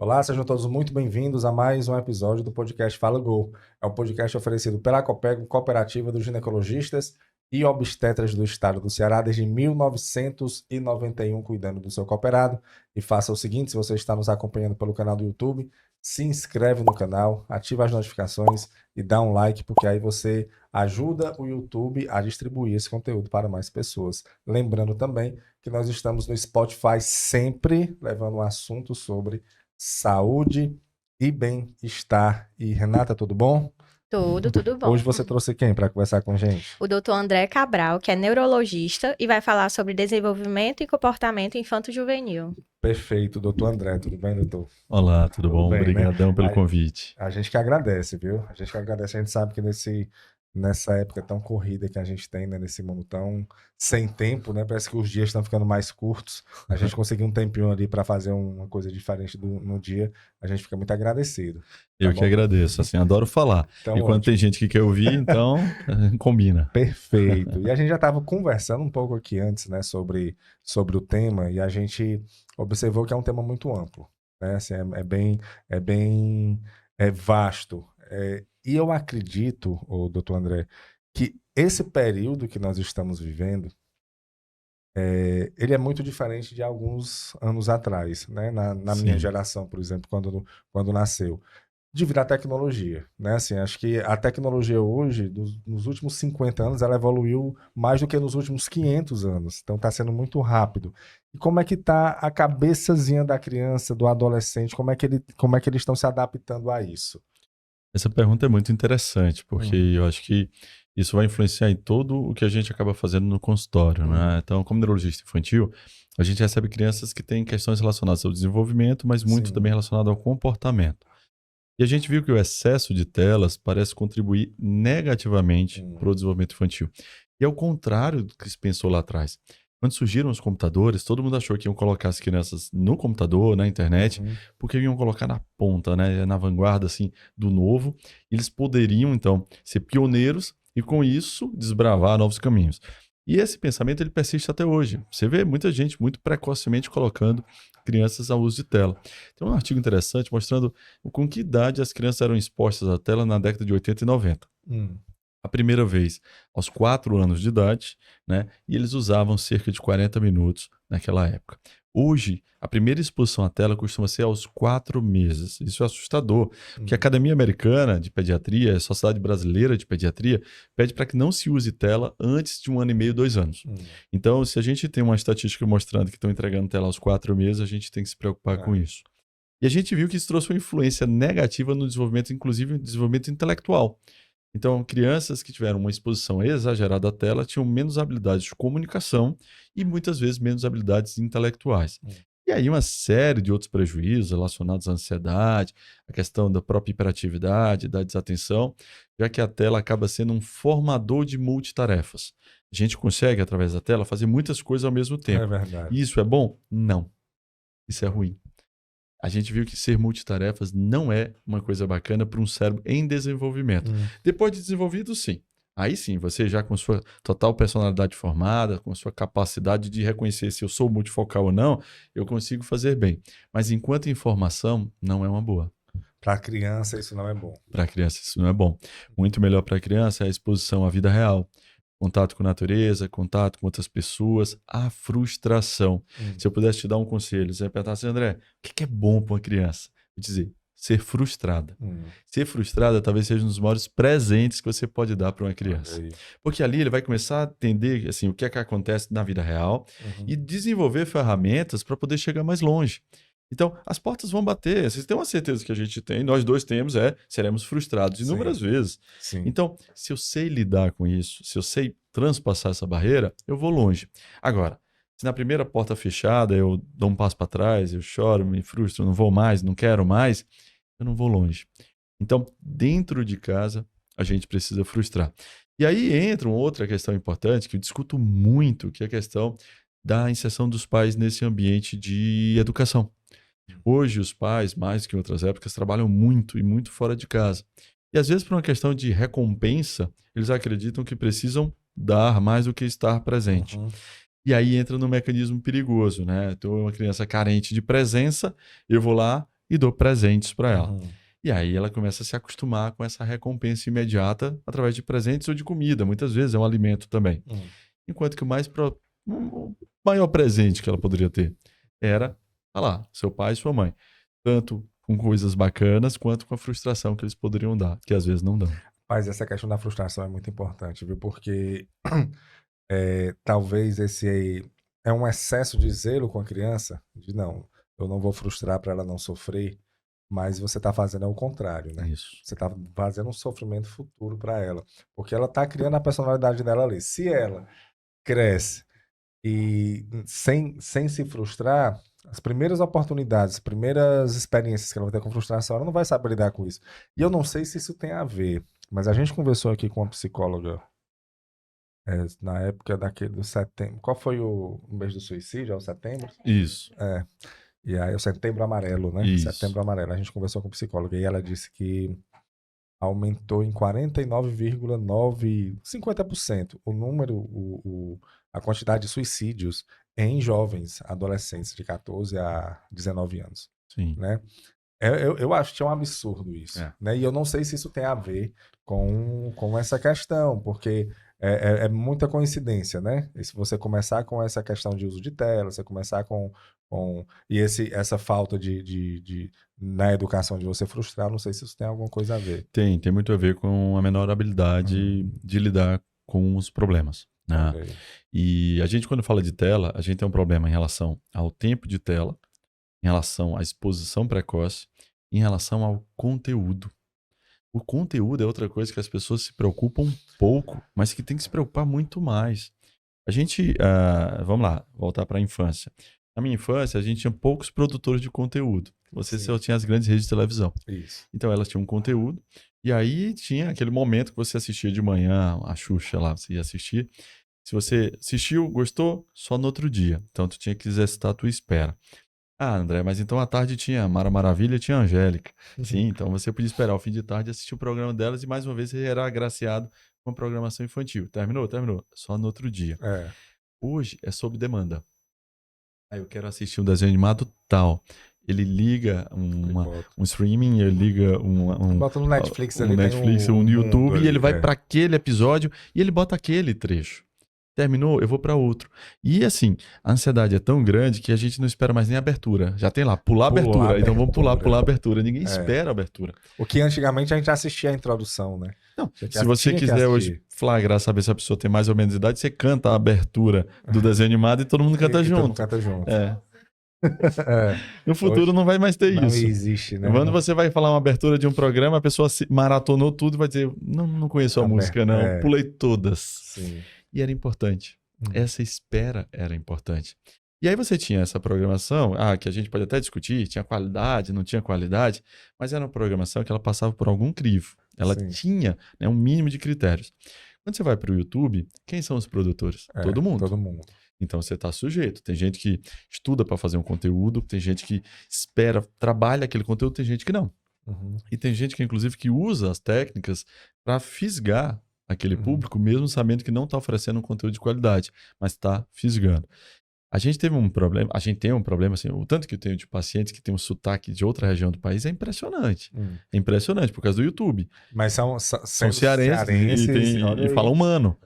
Olá, sejam todos muito bem-vindos a mais um episódio do podcast Fala Gol. É um podcast oferecido pela Copego, Cooperativa dos Ginecologistas e Obstetras do Estado do Ceará desde 1991, cuidando do seu cooperado. E faça o seguinte, se você está nos acompanhando pelo canal do YouTube, se inscreve no canal, ativa as notificações e dá um like, porque aí você ajuda o YouTube a distribuir esse conteúdo para mais pessoas. Lembrando também que nós estamos no Spotify sempre levando um assunto sobre saúde e bem-estar. E Renata, tudo bom? Tudo Hoje bom. você trouxe quem para conversar com a gente? O doutor André Cabral, que é neurologista e vai falar sobre desenvolvimento e comportamento infanto-juvenil. Perfeito, doutor André, tudo bem, doutor? Olá, tudo Tudo bom? bem, né? Obrigadão pelo convite. A gente que agradece, viu? A gente que agradece. A gente sabe que nessa época tão corrida que a gente tem, né? Nesse mundo tão sem tempo, né? Parece que os dias estão ficando mais curtos. A gente conseguir um tempinho ali para fazer uma coisa diferente no dia, a gente fica muito agradecido. Tá Eu que bom? agradeço, assim, adoro falar. Então, E quando tem ótimo. gente que quer ouvir, então combina. Perfeito. E a gente já estava conversando um pouco aqui antes, né, sobre o tema, e a gente observou que é um tema muito amplo, né? Assim, é vasto. E eu acredito, o doutor André, que esse período que nós estamos vivendo, ele é muito diferente de alguns anos atrás, né? Na minha Sim, geração, por exemplo, quando nasceu devido à tecnologia, né? Assim, acho que a tecnologia hoje, nos últimos 50 anos, ela evoluiu mais do que nos últimos 500 anos. Então está sendo muito rápido. E como é que está a cabeçazinha da criança, do adolescente? Como é que eles estão se adaptando a isso? essa pergunta é muito interessante, porque Hum, eu acho que isso vai influenciar em todo o que a gente acaba fazendo no consultório, hum, né? Então, como neurologista infantil, a gente recebe crianças que têm questões relacionadas ao desenvolvimento, mas muito também sim. relacionado ao comportamento. E a gente viu que o excesso de telas parece contribuir negativamente Hum, para o desenvolvimento infantil. E é o contrário do que se pensou lá atrás. Quando surgiram os computadores, todo mundo achou que iam colocar as crianças no computador, na internet, uhum, porque iam colocar na ponta, né, na vanguarda assim do novo. E eles poderiam então ser pioneiros e com isso desbravar novos caminhos. E esse pensamento ele persiste até hoje. Você vê muita gente muito precocemente colocando crianças ao uso de tela. Tem um artigo interessante mostrando com que idade as crianças eram expostas à tela na década de 80 e 90. hum. A primeira vez aos 4 anos de idade, né? E eles usavam cerca de 40 minutos naquela época. Hoje, a primeira exposição à tela costuma ser aos 4 meses. Isso é assustador, porque a Hum, Academia Americana de Pediatria, a Sociedade Brasileira de Pediatria, pede para que não se use tela antes de 1 ano e meio, 2 anos. hum. Então, se a gente tem uma estatística mostrando que estão entregando tela aos 4 meses, a gente tem que se preocupar com É, isso. E a gente viu que isso trouxe uma influência negativa no desenvolvimento, inclusive no desenvolvimento intelectual. Então, crianças que tiveram uma exposição exagerada à tela tinham menos habilidades de comunicação e muitas vezes menos habilidades intelectuais. hum. E aí uma série de outros prejuízos relacionados à ansiedade, a questão da própria hiperatividade, da desatenção, já que a tela acaba sendo um formador de multitarefas. A gente consegue, através da tela, fazer muitas coisas ao mesmo É tempo. verdade. E isso é bom? Não. Isso é ruim. A gente viu que ser multitarefas não é uma coisa bacana para um cérebro em desenvolvimento. Hum, Depois de desenvolvido, sim. Aí sim, você já com sua total personalidade formada, com sua capacidade de reconhecer se eu sou multifocal ou não, eu consigo fazer bem. Mas enquanto informação, não é uma boa. Para a criança, isso não é bom. Para a criança, isso não é bom. Muito melhor para a criança é a exposição à vida real, contato com a natureza, contato com outras pessoas, a frustração. Hum, Se eu pudesse te dar um conselho, você ia perguntar assim, André, o que é bom para uma criança? Eu dizer, ser frustrada. hum. Ser frustrada talvez seja um dos maiores presentes que você pode dar para uma Olha criança. aí. Porque ali ele vai começar a entender assim, o que é que acontece na vida real Uhum. e desenvolver ferramentas para poder chegar mais longe. Então, as portas vão bater. Vocês têm uma certeza que a gente tem, nós dois temos, seremos frustrados Sim, inúmeras vezes. sim. Então, se eu sei lidar com isso, se eu sei transpassar essa barreira, eu vou longe. Agora, se na primeira porta fechada eu dou um passo para trás, eu choro, me frustro, não vou mais, não quero mais, eu não vou longe. Então, dentro de casa, a gente precisa frustrar. E aí entra uma outra questão importante que eu discuto muito, que é a questão da inserção dos pais nesse ambiente de educação. Hoje, os pais, mais que em outras épocas, trabalham muito e muito fora de casa. E às vezes, por uma questão de recompensa, eles acreditam que precisam dar mais do que estar presente. Uhum. E aí entra no mecanismo perigoso, né? Então, uma criança carente de presença, eu vou lá e dou presentes para ela. Uhum. E aí ela começa a se acostumar com essa recompensa imediata através de presentes ou de comida. Muitas vezes é um alimento também. Enquanto que o maior presente que ela poderia ter era, seu pai e sua mãe. Tanto com coisas bacanas quanto com a frustração que eles poderiam dar, que às vezes não dão. Mas essa questão da frustração é muito importante, viu? Porque talvez esse aí é um excesso de zelo com a criança, de não, eu não vou frustrar para ela não sofrer, mas você está fazendo o contrário, né? Isso. Você está fazendo um sofrimento futuro para ela, porque ela está criando a personalidade dela ali. Se ela cresce e sem se frustrar, as primeiras oportunidades, as primeiras experiências que ela vai ter com frustração, ela não vai saber lidar com isso. E eu não sei se isso tem a ver, mas a gente conversou aqui com uma psicóloga na época daquele do setembro. Qual foi o mês do suicídio? É o setembro? Isso. E aí é o setembro amarelo, né? Isso. Setembro amarelo. A gente conversou com a psicóloga e ela disse que aumentou em 49,9, 50% o número, a quantidade de suicídios em jovens, adolescentes de 14 a 19 anos, Sim. né? Eu acho que é um absurdo isso, né? E eu não sei se isso tem a ver com essa questão, porque é muita coincidência, né? E se você começar com essa questão de uso de tela, você começar e essa falta na educação de você frustrar, não sei se isso tem alguma coisa a ver. Tem muito a ver com a menor habilidade de lidar com os problemas, né? Okay. E a gente, quando fala de tela, a gente tem um problema em relação ao tempo de tela, em relação à exposição precoce, em relação ao conteúdo. O conteúdo é outra coisa que as pessoas se preocupam pouco, mas que tem que se preocupar muito mais. A gente, vamos lá, voltar para a infância. Na minha infância, a gente tinha poucos produtores de conteúdo. Você só tinha as grandes redes de televisão. Isso. Então, elas tinham um conteúdo. E aí, tinha aquele momento que você assistia de manhã, a Xuxa lá, você ia assistir. Se você assistiu, gostou, só no outro dia. Então, tu tinha que exercitar a tua espera. Ah, André, mas então à tarde tinha Mara Maravilha, tinha Angélica. Sim, então você podia esperar o fim de tarde, assistir o programa delas e mais uma vez você era agraciado com a programação infantil. Terminou? Só no outro dia. Hoje é sob demanda. Eu quero assistir um desenho animado tal. Ele liga um streaming, ele liga bota no Netflix ali, Netflix, tem no YouTube, ali, e ele vai para aquele episódio e ele bota aquele trecho. Terminou, eu vou para outro. E assim, a ansiedade é tão grande que a gente não espera mais nem a abertura. Já tem lá, pular a abertura. Então vamos pular a abertura. Ninguém espera a abertura. O que antigamente a gente assistia a introdução, né? Não, se você quiser hoje flagrar, saber se a pessoa tem mais ou menos idade, você canta a abertura do desenho animado e todo mundo canta junto. Todo mundo canta junto. No futuro hoje não vai mais ter não isso. Não existe, né? Quando você vai falar uma abertura de um programa, a pessoa maratonou tudo e vai dizer, não conheço a música não, pulei todas. Sim. E era importante. Essa espera era importante. E aí você tinha essa programação, que a gente pode até discutir, tinha qualidade, não tinha qualidade, mas era uma programação que ela passava por algum crivo. Ela tinha um mínimo de critérios. Quando você vai para o YouTube, quem são os produtores? Todo mundo. Todo mundo. Então você está sujeito. Tem gente que estuda para fazer um conteúdo, tem gente que trabalha aquele conteúdo, tem gente que não. E tem gente que, inclusive, que usa as técnicas para fisgar aquele público, mesmo sabendo que não está oferecendo um conteúdo de qualidade, mas está fisgando. A gente tem um problema, assim, o tanto que eu tenho de pacientes que tem um sotaque de outra região do país é impressionante. É impressionante, por causa do YouTube. Mas são cearenses e falam humano.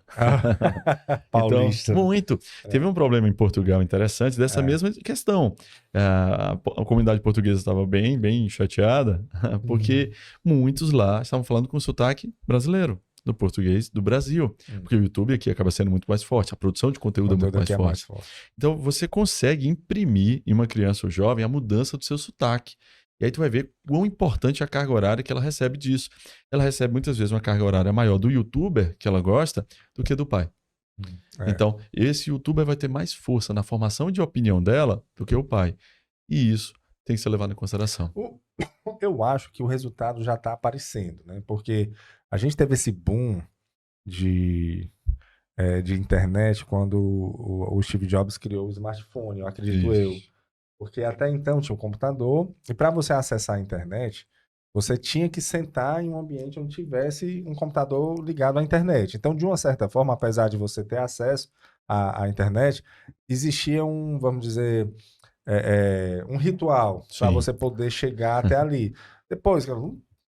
Paulista. Então, muito. Teve um problema em Portugal interessante dessa mesma questão. A comunidade portuguesa estava bem chateada, porque muitos lá estavam falando com sotaque brasileiro. Do português do Brasil. Porque o YouTube aqui acaba sendo muito mais forte. A produção de conteúdo é muito mais forte. Então, você consegue imprimir em uma criança ou jovem a mudança do seu sotaque. E aí tu vai ver quão importante é a carga horária que ela recebe disso. Ela recebe muitas vezes uma carga horária maior do youtuber que ela gosta do que do pai. Então, esse youtuber vai ter mais força na formação de opinião dela do que o pai. E isso tem que ser levado em consideração. Eu acho que o resultado já está aparecendo, né? Porque a gente teve esse boom de internet quando o Steve Jobs criou o smartphone, eu acredito eu. Porque até então tinha um computador e para você acessar a internet, você tinha que sentar em um ambiente onde tivesse um computador ligado à internet. Então, de uma certa forma, apesar de você ter acesso à internet, existia vamos dizer, um ritual para Sim. você poder chegar até ali. Depois, cara,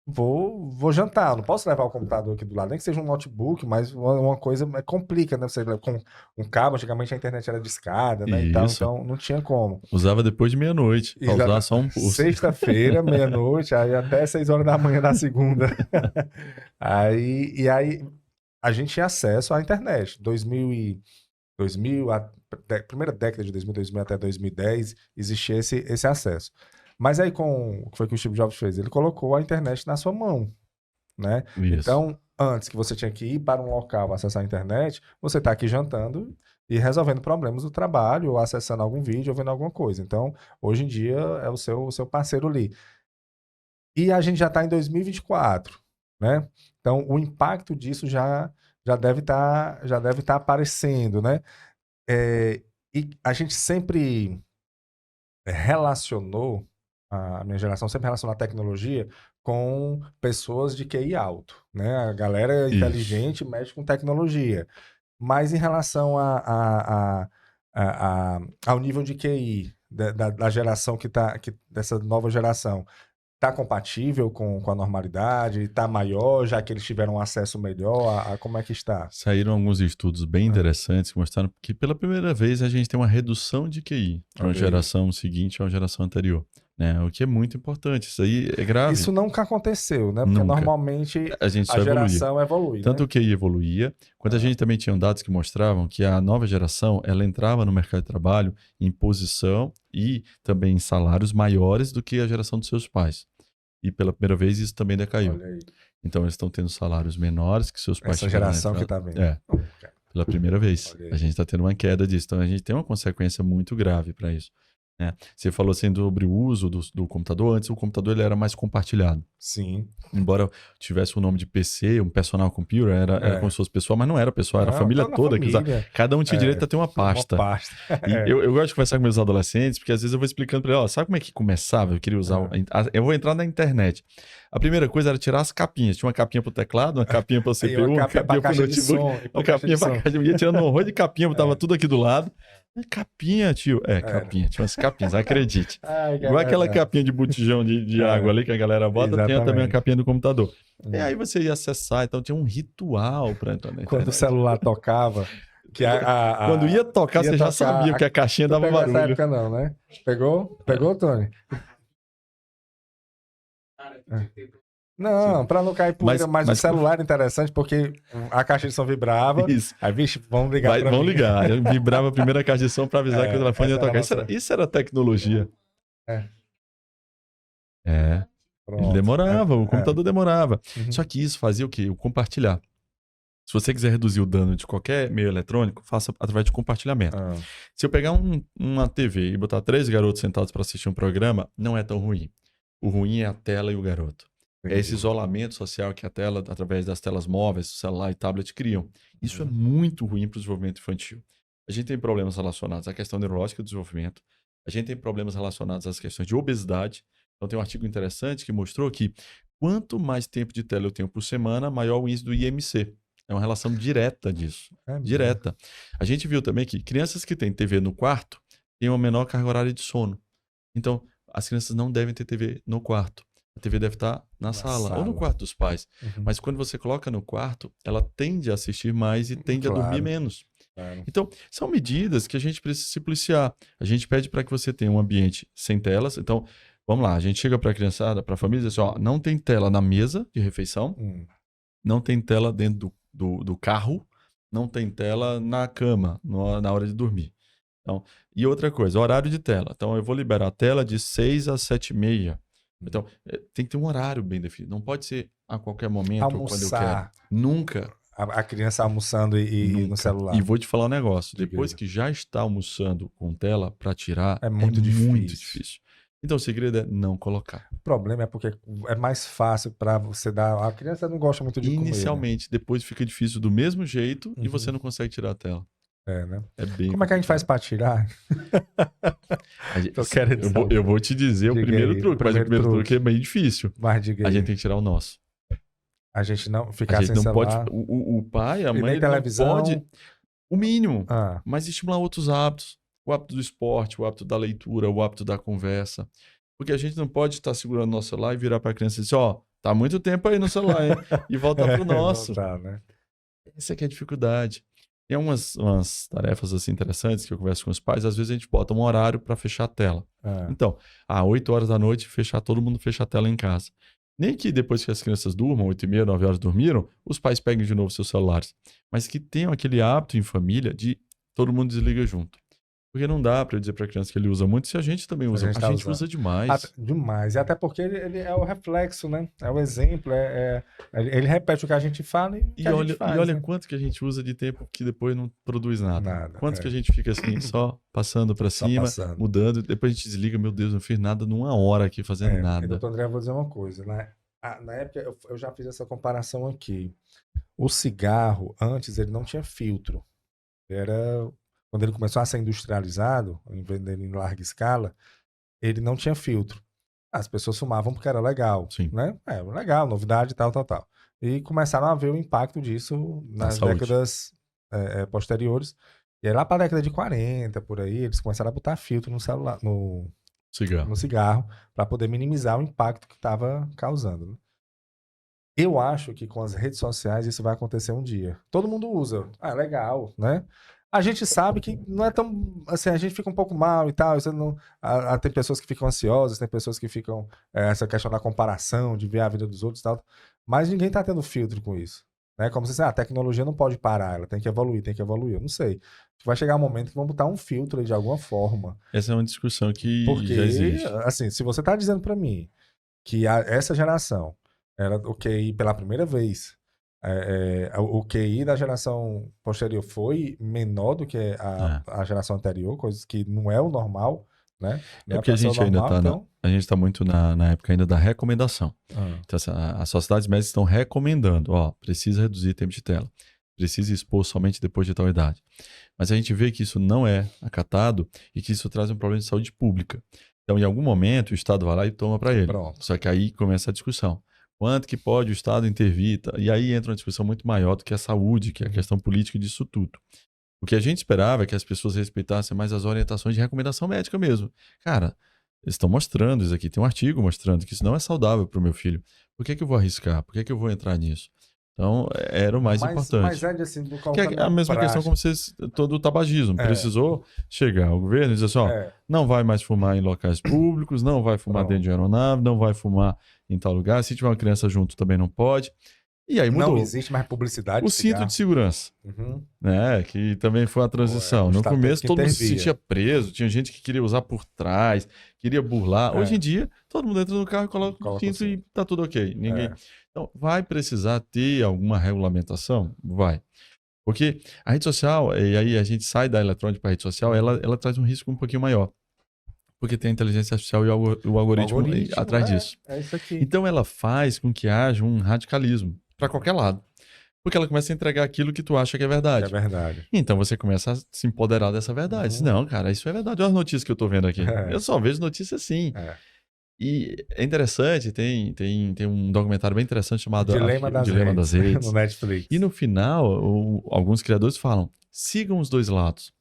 vou jantar, eu não posso levar o computador aqui do lado, nem que seja um notebook, mas uma coisa complica, né? Você leva com um cabo, antigamente a internet era discada, né? E tal, Isso. então não tinha como. Usava depois de meia-noite, pra usar só um pulso. Sexta-feira, meia-noite, aí até 6 horas da manhã da segunda. E aí a gente tinha acesso à internet. 2000, primeira década de 2000 até 2010, existia esse acesso. Mas aí o que foi que o Steve Jobs fez? Ele colocou a internet na sua mão, né? Isso. Então, antes que você tinha que ir para um local acessar a internet, você está aqui jantando e resolvendo problemas do trabalho, ou acessando algum vídeo, ou vendo alguma coisa. Então, hoje em dia, é o seu parceiro ali. E a gente já está em 2024, né? Então, o impacto disso já deve estar aparecendo, né? E a gente sempre relacionou, a minha geração sempre relacionou a tecnologia com pessoas de QI alto, né? A galera inteligente mexe com tecnologia. Mas em relação ao nível de QI da geração dessa nova geração, está compatível com a normalidade? Está maior, já que eles tiveram um acesso melhor? Como é que está? Saíram alguns estudos bem interessantes que mostraram que pela primeira vez a gente tem uma redução de QI de uma geração seguinte a uma geração anterior. Né? O que é muito importante. Isso aí é grave. Isso nunca aconteceu, né? Porque normalmente a geração evolui. Tanto né? o QI evoluía, quanto a gente também tinha dados que mostravam que a nova geração ela entrava no mercado de trabalho em posição e também em salários maiores do que a geração dos seus pais. E pela primeira vez isso também decaiu. Então eles estão tendo salários menores que seus pais. Essa geração que está vendo. Pela primeira vez. A gente está tendo uma queda disso. Então a gente tem uma consequência muito grave para isso. Né? Você falou assim sobre o uso do computador. Antes o computador ele era mais compartilhado. Sim. Embora tivesse o nome de PC, um personal computer, era como se fosse pessoal, mas não era pessoal, era a família toda que usava. Cada um tinha direito a ter uma pasta. E eu gosto de conversar com meus adolescentes, porque às vezes eu vou explicando para eles, sabe como é que começava? Eu queria usar, eu vou entrar na internet. A primeira coisa era tirar as capinhas. Tinha uma capinha pro teclado, uma capinha para o CPU, uma capinha para o notebook, uma capinha para caixa. Eu ia tirando um horror de capinha, botava tudo aqui do lado. Capinha, tio. Capinha. Tinha umas capinhas, acredite. Igual aquela capinha de botijão de água ali que a galera bota, tinha também a capinha do computador. E aí você ia acessar, então tinha um ritual para entrar na internet. Quando o celular tocava... Quando ia tocar, você já sabia que a caixinha dava barulho. Nessa época não, né? Pegou, Tony? Não, para não cair poeira, mas o celular é interessante porque a caixa de som vibrava. Isso. Aí, vixe, vamos ligar para mim. Vamos ligar. Eu vibrava a primeira caixa de som para avisar que o telefone ia tocar. Isso era tecnologia. Ele demorava, o computador demorava. Só que isso fazia o quê? O compartilhar. Se você quiser reduzir o dano de qualquer meio eletrônico, faça através de compartilhamento. Se eu pegar uma TV e botar 3 garotos sentados para assistir um programa, não é tão ruim. O ruim é a tela e o garoto. É esse isolamento social que a tela, através das telas móveis, celular e tablet, criam. Isso é muito ruim para o desenvolvimento infantil. A gente tem problemas relacionados à questão neurológica do desenvolvimento. A gente tem problemas relacionados às questões de obesidade. Então tem um artigo interessante que mostrou que quanto mais tempo de tela eu tenho por semana, maior o índice do IMC. É uma relação direta disso. Direta. A gente viu também que crianças que têm TV no quarto têm uma menor carga horária de sono. Então, as crianças não devem ter TV no quarto. A TV deve estar na sala ou no quarto dos pais. Mas quando você coloca no quarto, ela tende a assistir mais e tende a dormir menos. Então, são medidas que a gente precisa se policiar. A gente pede para que você tenha um ambiente sem telas. Então, vamos lá. A gente chega para a criançada, para a família, e diz assim, não tem tela na mesa de refeição, não tem tela dentro do carro, não tem tela na cama, na hora de dormir. Então, e outra coisa, horário de tela. Então, eu vou liberar a tela de 6 às 7h30. Então, tem que ter um horário bem definido. Não pode ser a qualquer momento ou quando eu quero. Nunca. A criança almoçando e no celular. E vou te falar um negócio. Depois que já está almoçando com tela, para tirar é muito difícil. Então, o segredo é não colocar. O problema é porque é mais fácil para você dar... A criança não gosta muito de comer. Inicialmente, depois fica difícil do mesmo jeito e você não consegue tirar a tela. Né? Como é que a gente faz para tirar? Eu vou te dizer o primeiro truque, mas o primeiro truque é bem difícil. A gente tem que tirar o nosso. A gente não ficar sem celular. Pode, o pai, a mãe, televisão. não pode... O mínimo. Mas estimular outros hábitos. o hábito do esporte, o hábito da leitura, o hábito da conversa. Porque a gente não pode estar segurando o nosso celular e virar para a criança e dizer, ó, tá há muito tempo aí no celular, hein? E voltar pro nosso. Voltar, né? Essa aqui é a dificuldade. Tem umas tarefas assim interessantes que eu converso com os pais, às vezes a gente bota um horário para fechar a tela. Então, 8 horas da noite, todo mundo fecha a tela em casa. Nem que depois que as crianças durmam, 8h30, 9 horas dormiram, os pais peguem de novo seus celulares. Mas que tenham aquele hábito em família de todo mundo desliga junto. Porque não dá para eu dizer para a criança que ele usa muito se a gente também usa. A gente usa demais. Demais. E até porque ele é o reflexo, né? É o exemplo. Ele repete o que a gente fala e a gente faz. E olha, né? Quanto que a gente usa de tempo que depois não produz nada. Nada. Quanto que a gente fica assim, só passando para cima, mudando, depois a gente desliga, meu Deus, não fiz nada numa hora aqui fazendo nada. Doutor André, eu vou dizer uma coisa, né? Na época, eu já fiz essa comparação aqui. O cigarro, antes, ele não tinha filtro. Quando ele começou a ser industrializado, vendendo em larga escala, ele não tinha filtro. As pessoas fumavam porque era legal, Sim. né? Legal, novidade, tal. E começaram a ver o impacto disso nas décadas posteriores. E aí lá para a década de 40, por aí, eles começaram a botar filtro no celular, no cigarro, para poder minimizar o impacto que estava causando. Né? Eu acho que com as redes sociais isso vai acontecer um dia. Todo mundo usa. Legal, né? A gente sabe que não é tão... Assim, a gente fica um pouco mal e tal. Isso não, tem pessoas que ficam ansiosas, tem pessoas que ficam... essa questão da comparação, de ver a vida dos outros e tal. Mas ninguém tá tendo filtro com isso. Né? Como se diz, a tecnologia não pode parar, ela tem que evoluir. Eu não sei. Vai chegar um momento que vão botar um filtro aí de alguma forma. Essa é uma discussão que já existe. Porque, assim, se você tá dizendo pra mim que essa geração era o QI pela primeira vez... o QI da geração posterior foi menor do que a geração anterior, coisas que não é o normal, né? É porque a gente ainda está a gente está muito na época ainda da recomendação. Então, assim, as sociedades médicas estão recomendando, precisa reduzir o tempo de tela, precisa expor somente depois de tal idade. Mas a gente vê que isso não é acatado e que isso traz um problema de saúde pública. Então, em algum momento, o Estado vai lá e toma para ele. Pronto. Só que aí começa a discussão. Quanto que pode o Estado intervir? E aí entra uma discussão muito maior do que a saúde, que é a questão política disso tudo. O que a gente esperava é que as pessoas respeitassem mais as orientações de recomendação médica mesmo. Cara, eles estão mostrando isso aqui. Tem um artigo mostrando que isso não é saudável para o meu filho. Por que eu vou arriscar? Por que eu vou entrar nisso? Então, era o mais importante. Mas assim, que é a mesma questão como todo o tabagismo. Precisou chegar ao governo e dizer assim, não vai mais fumar em locais públicos, não vai fumar dentro de aeronave, não vai fumar em tal lugar. Se tiver uma criança junto, também não pode. E aí mudou. Não existe mais publicidade. O cinto de segurança, né? Que também foi uma transição. No começo, todo mundo se sentia preso, tinha gente que queria usar por trás, queria burlar. Hoje em dia, todo mundo entra no carro e coloca o cinto e tá tudo ok. Ninguém... Então, vai precisar ter alguma regulamentação? Vai. Porque a rede social, e aí a gente sai da eletrônica para a rede social, ela traz um risco um pouquinho maior. Porque tem a inteligência artificial e o algoritmo atrás disso. É isso aqui. Então, ela faz com que haja um radicalismo para qualquer lado. Porque ela começa a entregar aquilo que tu acha que é verdade. É verdade. Então, você começa a se empoderar dessa verdade. Não, cara, isso é verdade. Olha as notícias que eu tô vendo aqui. Eu só vejo notícias assim. E é interessante, tem um documentário bem interessante chamado Dilema das Redes, no Netflix. E no final, alguns criadores falam, sigam os dois lados.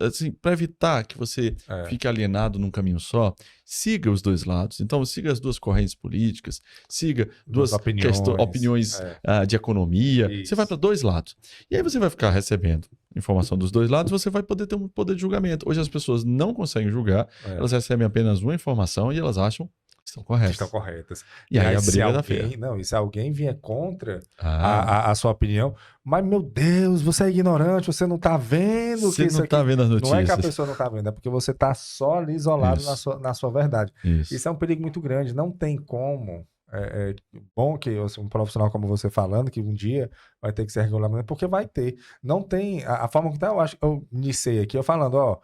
Assim, para evitar que você fique alienado num caminho só, siga os dois lados. Então, siga as duas correntes políticas, siga duas opiniões de economia. Isso. Você vai para dois lados. E aí você vai ficar recebendo informação dos dois lados, você vai poder ter um poder de julgamento. Hoje as pessoas não conseguem julgar, elas recebem apenas uma informação e elas acham que estão corretas. Estão corretas. E aí a briga da feira. Não, e se alguém vier contra a sua opinião, mas meu Deus, você é ignorante, você não está vendo. Você não está vendo as notícias. Não é que a pessoa não está vendo, é porque você está só ali isolado na sua verdade. Isso é um perigo muito grande, não tem como. É bom que um profissional como você falando que um dia vai ter que ser regulamentado, porque vai ter. Não tem. A forma que tá, eu iniciei aqui, eu falando,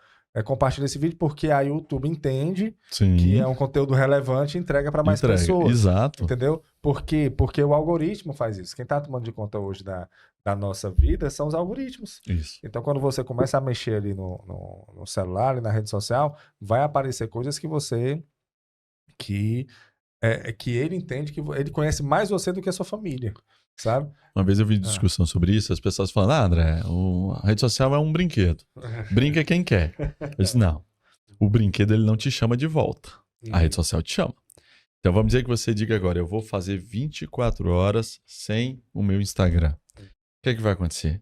compartilha esse vídeo porque a YouTube entende que é um conteúdo relevante e entrega para mais pessoas. Exato. Entendeu? Por quê? Porque o algoritmo faz isso. Quem está tomando de conta hoje da nossa vida são os algoritmos. Isso. Então, quando você começa a mexer ali no celular e na rede social, vai aparecer coisas que é que ele entende que ele conhece mais você do que a sua família, sabe? Uma vez eu vi discussão sobre isso, as pessoas falam, André, a rede social é um brinquedo. Brinca quem quer. Eu disse, não. O brinquedo, ele não te chama de volta. A rede social te chama. Então, vamos dizer que você diga agora, eu vou fazer 24 horas sem o meu Instagram. O que é que vai acontecer?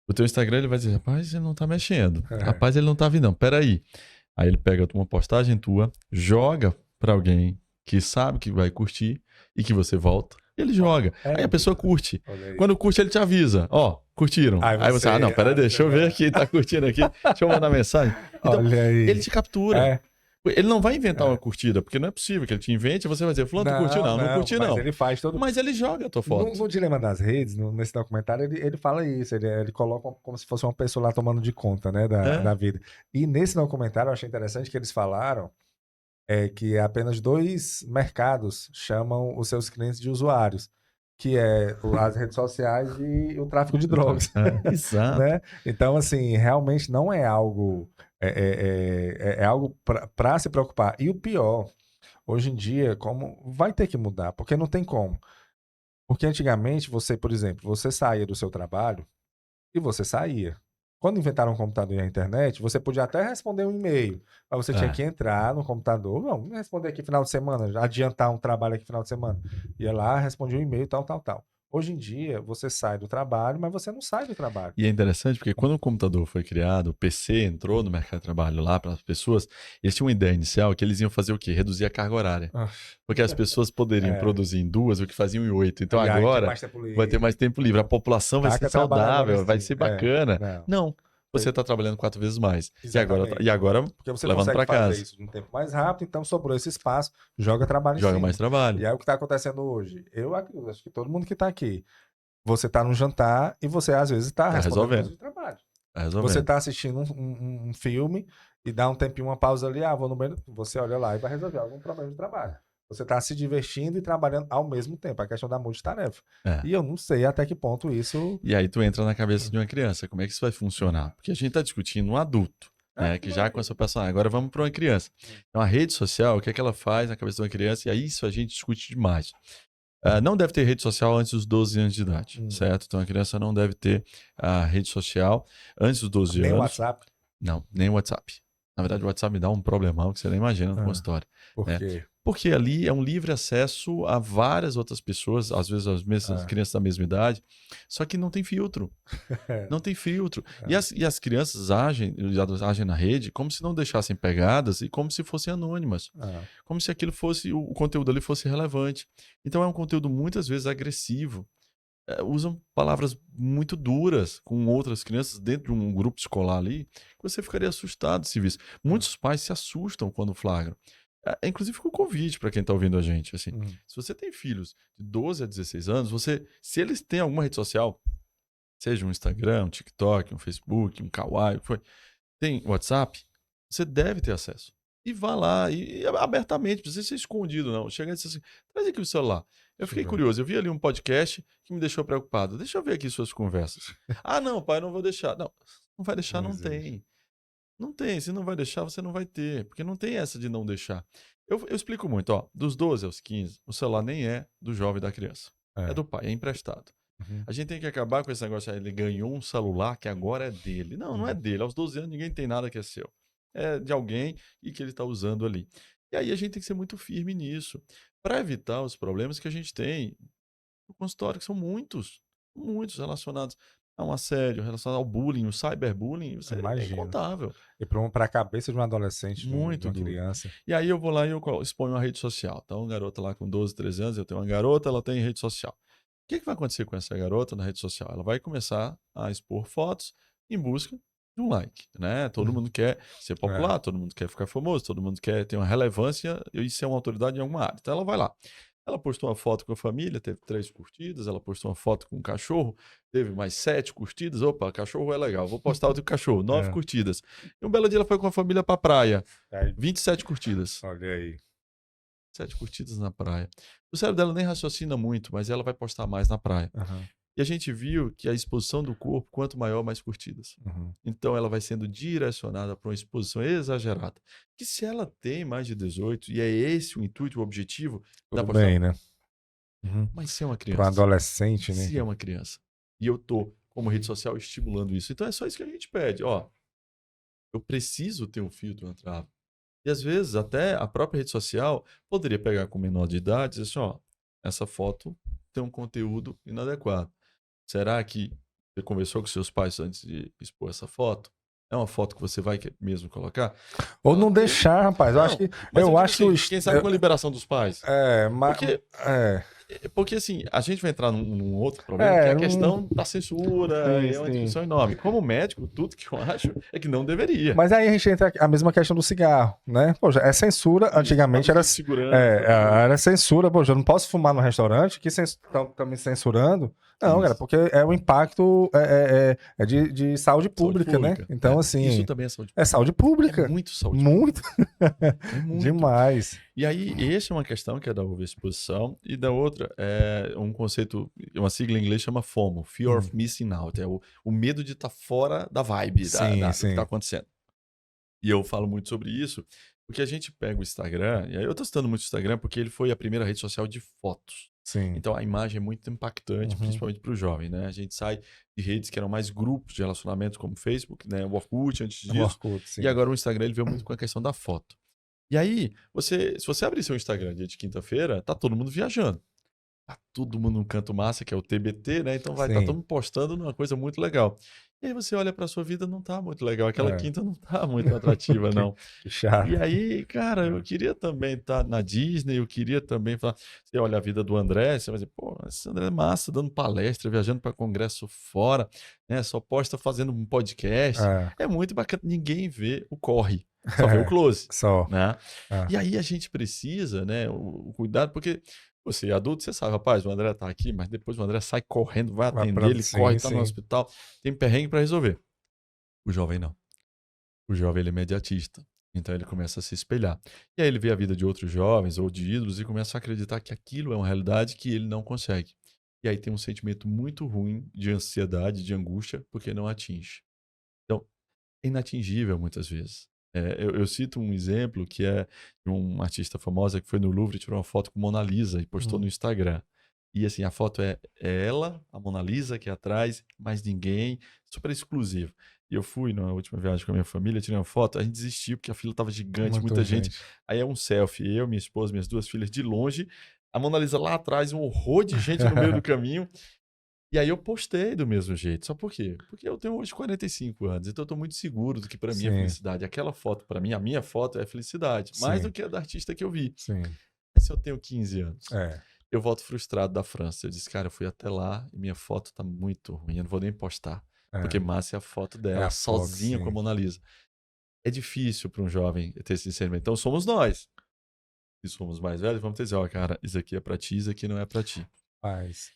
O teu Instagram, ele vai dizer, rapaz, ele não tá mexendo. Rapaz, ele não tá vindo, não. Peraí. Aí ele pega uma postagem tua, joga pra alguém que sabe que vai curtir e que você volta. Ele joga. Aí a pessoa curte. Quando curte, ele te avisa. Ó, curtiram. Aí você, não, peraí, deixa eu ver aqui, tá curtindo aqui. Deixa eu mandar mensagem. Então, ele te captura. Ele não vai inventar uma curtida, porque não é possível que ele te invente e você vai dizer, fulano, tu curtiu? Não curtiu não. Mas ele faz todo... Mas ele joga a tua foto. No Dilema das Redes, nesse documentário, ele fala isso. Ele coloca como se fosse uma pessoa lá tomando de conta, né, da vida. E nesse documentário, eu achei interessante que eles falaram que apenas 2 mercados chamam os seus clientes de usuários, que é as redes sociais e o tráfico de drogas. Exato. Né? Então, assim, realmente não é algo... É algo para se preocupar. E o pior, hoje em dia, como vai ter que mudar, porque não tem como. Porque antigamente, você, por exemplo, você saía do seu trabalho e você saía. Quando inventaram o computador e a internet, você podia até responder um e-mail, mas você tinha que entrar no computador, não responder aqui final de semana, adiantar um trabalho aqui final de semana. Ia lá, respondia um e-mail, tal. Hoje em dia, você sai do trabalho, mas você não sai do trabalho. E é interessante porque quando o computador foi criado, o PC entrou no mercado de trabalho lá para as pessoas, eles tinham uma ideia inicial que eles iam fazer o quê? Reduzir a carga horária. Porque as pessoas poderiam produzir em 2 o que faziam em 8. Então agora vai ter mais tempo livre. A população vai ser saudável, vai ser bacana. Não. Você está trabalhando 4 vezes mais. E agora porque você levando para casa. Fazer isso de um tempo mais rápido, então sobrou esse espaço, joga trabalho em cima. Mais trabalho. E aí o que está acontecendo hoje? Eu acho que todo mundo que está aqui, você está num jantar e você às vezes está respondendo de trabalho. Você está assistindo um filme e dá um tempinho, uma pausa ali, vou no banheiro, você olha lá e vai resolver algum problema de trabalho. Você está se divertindo e trabalhando ao mesmo tempo. A questão da multitarefa. E eu não sei até que ponto isso... E aí tu entra na cabeça de uma criança. Como é que isso vai funcionar? Porque a gente está discutindo um adulto, né, que já com essa personagem. Agora vamos para uma criança. Então a rede social, o que é que ela faz na cabeça de uma criança? E aí isso a gente discute demais. Não deve ter rede social antes dos 12 anos de idade, certo? Então a criança não deve ter a rede social antes dos 12 anos. Nem WhatsApp? Não, nem WhatsApp. Na verdade, o WhatsApp me dá um problemão que você nem imagina no consultório. Por quê? Porque ali é um livre acesso a várias outras pessoas, às vezes as mesmas crianças da mesma idade, só que não tem filtro. Não tem filtro. E as crianças agem na rede como se não deixassem pegadas e como se fossem anônimas. Como se aquilo fosse, o conteúdo ali fosse relevante. Então é um conteúdo muitas vezes agressivo. Usam palavras muito duras com outras crianças dentro de um grupo escolar ali, que você ficaria assustado se visse. Muitos pais se assustam quando flagram. Inclusive com o Covid, para quem está ouvindo a gente. Assim, se você tem filhos de 12 a 16 anos, se eles têm alguma rede social, seja um Instagram, um TikTok, um Facebook, um Kawaii, tem WhatsApp, você deve ter acesso. E vá lá, e abertamente, não precisa ser escondido, não. Chega e diz assim, traz aqui o celular. Eu fiquei curioso, eu vi ali um podcast que me deixou preocupado. Deixa eu ver aqui suas conversas. Não, pai, não vou deixar. Não vai deixar, não tem. Não tem, se não vai deixar, você não vai ter. Porque não tem essa de não deixar. Eu explico muito, dos 12 aos 15, o celular nem é do jovem da criança. É do pai, é emprestado. A gente tem que acabar com esse negócio, ele ganhou um celular que agora é dele. Não é dele. Aos 12 anos ninguém tem nada que é seu. É de alguém e que ele está usando ali. E aí a gente tem que ser muito firme nisso, para evitar os problemas que a gente tem no consultório, que são muitos relacionados a um assédio, relacionado ao bullying, o cyberbullying, isso é incontável. E para a cabeça de um adolescente, muito de uma criança. E aí eu vou lá e eu exponho uma rede social. Então, uma garota lá com 12, 13 anos, eu tenho uma garota, ela tem rede social. O que vai acontecer com essa garota na rede social? Ela vai começar a expor fotos em busca de um like, né? Todo mundo quer ser popular, todo mundo quer ficar famoso, todo mundo quer ter uma relevância e ser uma autoridade em alguma área. Então ela vai lá. Ela postou uma foto com a família, teve 3 curtidas. Ela postou uma foto com um cachorro, teve mais 7 curtidas. Opa, cachorro é legal, vou postar outro cachorro, 9 curtidas. E um belo dia ela foi com a família pra praia, 27 curtidas. Olha aí. 7 curtidas na praia. O cérebro dela nem raciocina muito, mas ela vai postar mais na praia. E a gente viu que a exposição do corpo, quanto maior, mais curtidas. Uhum. Então, ela vai sendo direcionada para uma exposição exagerada. Que se ela tem mais de 18, e é esse o intuito, o objetivo, dá Tudo para bem, né? Uhum. mas se é uma Para um criança, adolescente, né? se é uma criança, e eu tô, como rede social, estimulando isso, então é só isso que a gente pede. Ó, eu preciso ter um filtro na trava. E às vezes até a própria rede social poderia pegar com menor de idade e dizer assim, ó, essa foto tem um conteúdo inadequado. Será que você conversou com seus pais antes de expor essa foto? É uma foto que você vai mesmo colocar? Ou Ela não deixa. deixar, rapaz. Eu acho Não, que. mas Eu digo acho que. assim, quem sabe com a liberação dos pais. Mas. Porque, É. porque assim, a gente vai entrar num outro problema, que é a Não. questão da censura, Sim, é uma sim. discussão enorme. Como médico, tudo que eu acho é que não deveria. Mas aí a gente entra a mesma questão do cigarro, né? Poxa, é censura. Isso, Antigamente a era, medida de segurança, era censura. Poxa, eu não posso fumar no restaurante. Que estão me censurando? Não, cara, isso. porque é o impacto de saúde Saúde pública, né? pública. Então, É. assim, Isso também é saúde é pública. saúde É pública. muito saúde pública. Muito. É muito. Demais. E aí, essa é uma questão que é da overexposição, e da outra é um conceito, uma sigla em inglês chama FOMO, Fear of Missing Out, é o medo de estar fora da vibe, Sim, do que sim. está acontecendo. E eu falo muito sobre isso, porque a gente pega o Instagram, e aí eu estou citando muito o Instagram porque ele foi a primeira rede social de fotos. Sim. Então a imagem é muito impactante, Uhum. principalmente para o jovem, né? A gente sai de redes que eram mais grupos de relacionamento, como o Facebook, né? O Orkut antes No disso. Orkut, sim. E agora o Instagram ele veio muito com a questão da foto. E aí, se você abrir seu Instagram dia de quinta-feira, tá todo mundo viajando. Tá todo mundo num canto massa, que é o TBT, né? Então vai estar Sim. todo mundo postando numa coisa muito legal. E aí você olha pra sua vida, não tá muito legal. Aquela É. quinta não tá muito atrativa, não. Que chato. E aí, cara, eu queria também estar na Disney, eu queria também falar. Você olha a vida do André, você vai dizer, pô, esse André é massa, dando palestra, viajando para congresso fora, né? Só posta fazendo um podcast. É muito bacana. Ninguém vê o corre, só vê o close. Só. Né? E aí a gente precisa, né, o cuidado, porque você é adulto, você sabe, rapaz, o André tá aqui, mas depois o André sai correndo, vai atender, ele corre, tá no hospital, tem perrengue para resolver. O jovem não. O jovem ele é imediatista. Então ele começa a se espelhar. E aí ele vê a vida de outros jovens ou de ídolos e começa a acreditar que aquilo é uma realidade que ele não consegue. E aí tem um sentimento muito ruim de ansiedade, de angústia, porque não atinge. Então, é inatingível muitas vezes. Eu cito um exemplo que é de uma artista famosa que foi no Louvre e tirou uma foto com Mona Lisa e postou no Instagram. E assim, a foto é ela, a Mona Lisa aqui atrás, mais ninguém, super exclusivo. E eu fui na última viagem com a minha família, tirei uma foto, a gente desistiu porque a fila estava gigante, muita gente. Aí é um selfie, eu, minha esposa, minhas duas filhas de longe, a Mona Lisa lá atrás, um horror de gente no meio do caminho. E aí eu postei do mesmo jeito. Só por quê? Porque eu tenho hoje 45 anos, então eu tô muito seguro do que para mim é felicidade. Aquela foto, para mim, a minha foto é felicidade. Mais do que a da artista que eu vi. Mas se eu tenho 15 anos, eu volto frustrado da França. Eu disse, cara, eu fui até lá e minha foto tá muito ruim, eu não vou nem postar. Porque massa é a foto dela, sozinha com a Mona Lisa. É difícil para um jovem ter esse discernimento. Então somos nós. Se somos mais velhos, vamos dizer, ó, cara, isso aqui é para ti, isso aqui não é para ti.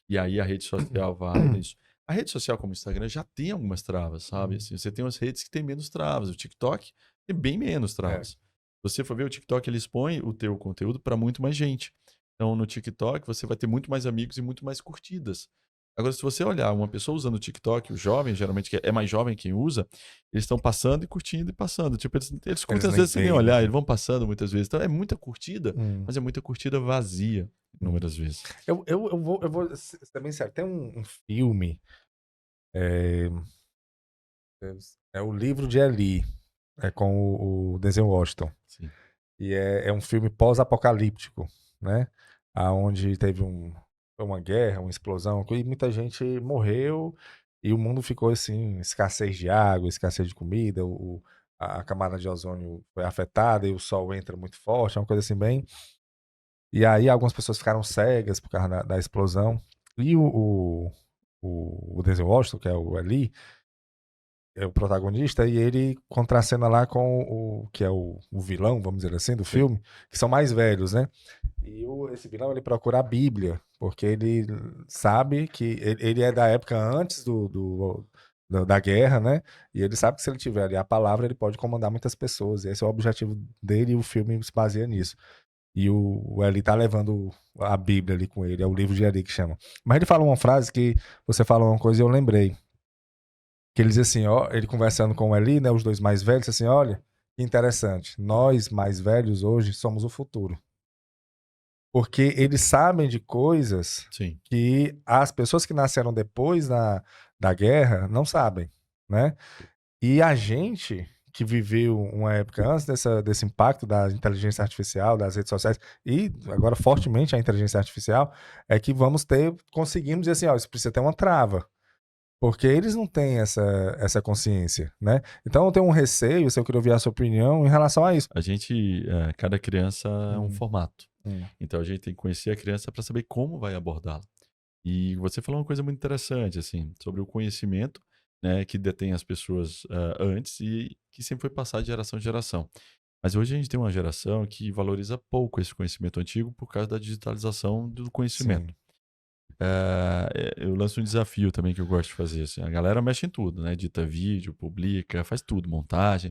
E aí a rede social vai nisso. A rede social como o Instagram já tem algumas travas, sabe? Assim, você tem umas redes que tem menos travas. O TikTok tem bem menos travas. Se você for ver o TikTok, ele expõe o teu conteúdo para muito mais gente. Então no TikTok você vai ter muito mais amigos e muito mais curtidas. Agora, se você olhar uma pessoa usando o TikTok, o jovem, geralmente que é mais jovem quem usa, eles estão passando e curtindo e passando. Tipo, eles curtem às vezes sem nem olhar, eles vão passando muitas vezes. Então é muita curtida, mas é muita curtida vazia, inúmeras vezes. Eu vou ser bem sério. Tem um filme. É o Livro de Eli. É com o Denzel Washington. Sim. E é um filme pós-apocalíptico, né? Onde teve uma guerra, uma explosão, e muita gente morreu, e o mundo ficou assim, escassez de água, escassez de comida, a camada de ozônio foi afetada, e o sol entra muito forte, é uma coisa assim bem... E aí algumas pessoas ficaram cegas por causa da explosão, e o Denzel Washington, que é o Eli, é o protagonista, e ele contracena lá com o que é o vilão, vamos dizer assim, do filme, que são mais velhos, né? E esse vilão, ele procura a Bíblia, porque ele sabe que ele é da época antes da guerra, né? E ele sabe que se ele tiver ali a palavra, ele pode comandar muitas pessoas. E esse é o objetivo dele, e o filme se baseia nisso. E o Eli tá levando a Bíblia ali com ele, é o livro de Eli que chama. Mas ele falou uma frase que você falou uma coisa e eu lembrei. Que ele diz assim, ó, ele conversando com o Eli, né, os dois mais velhos, assim, olha, que interessante, nós mais velhos hoje somos o futuro. Porque eles sabem de coisas Sim. que as pessoas que nasceram depois da guerra não sabem, né? E a gente que viveu uma época antes desse impacto da inteligência artificial, das redes sociais, e agora fortemente a inteligência artificial, é que conseguimos dizer assim, ó, isso precisa ter uma trava. Porque eles não têm essa consciência, né? Então eu tenho um receio, se eu queria ouvir a sua opinião em relação a isso. A gente, cada criança é um formato. Hum. Então a gente tem que conhecer a criança para saber como vai abordá-la. E você falou uma coisa muito interessante, assim, sobre o conhecimento, né, que detém as pessoas antes e que sempre foi passado de geração em geração. Mas hoje a gente tem uma geração que valoriza pouco esse conhecimento antigo por causa da digitalização do conhecimento. Sim. Eu lanço um desafio também que eu gosto de fazer. Assim, a galera mexe em tudo, né? Edita vídeo, publica, faz tudo, montagem.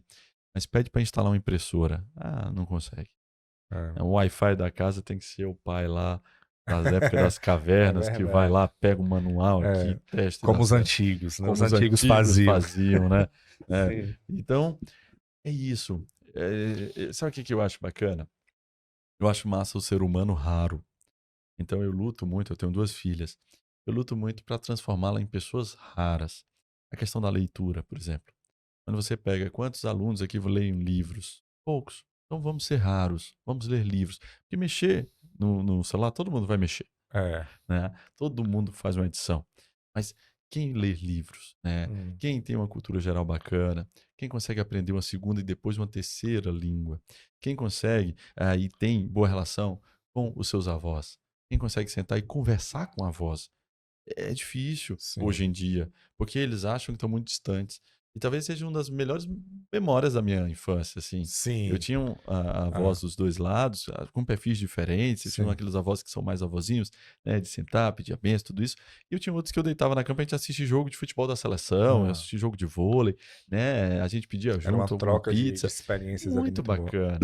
Mas pede para instalar uma impressora. Ah, não consegue. É. O Wi-Fi da casa tem que ser o pai lá das épocas das cavernas, que vai verdade. lá, pega o manual aqui, testa e Como dá os certo. antigos, né? Como Os antigos faziam, né? Sim. Então, é isso. Sabe o que eu acho bacana? Eu acho massa o ser humano raro. Então eu luto muito, eu tenho 2 filhas. Eu luto muito para transformá-la em pessoas raras. A questão da leitura, por exemplo. Quando você pega quantos alunos aqui leem livros? Poucos. Então vamos ser raros, vamos ler livros. Porque mexer no celular, todo mundo vai mexer, É. né? Todo mundo faz uma edição. Mas quem lê livros, né? Quem tem uma cultura geral bacana, quem consegue aprender uma segunda e depois uma terceira língua, quem consegue e tem boa relação com os seus avós, quem consegue sentar e conversar com avós. É difícil Sim. hoje em dia, porque eles acham que estão muito distantes. E talvez seja uma das melhores memórias da minha infância, assim. Sim. Eu tinha avós dos 2 lados, com perfis diferentes. Eu tinha Sim. aqueles avós que são mais avózinhos, né, de sentar, pedir a benção, tudo isso. E eu tinha outros que eu deitava na cama pra gente assistir jogo de futebol da seleção, assistir jogo de vôlei, né? A gente pedia Era uma junto troca de pizza. experiências ali Muito muito boa. bacana.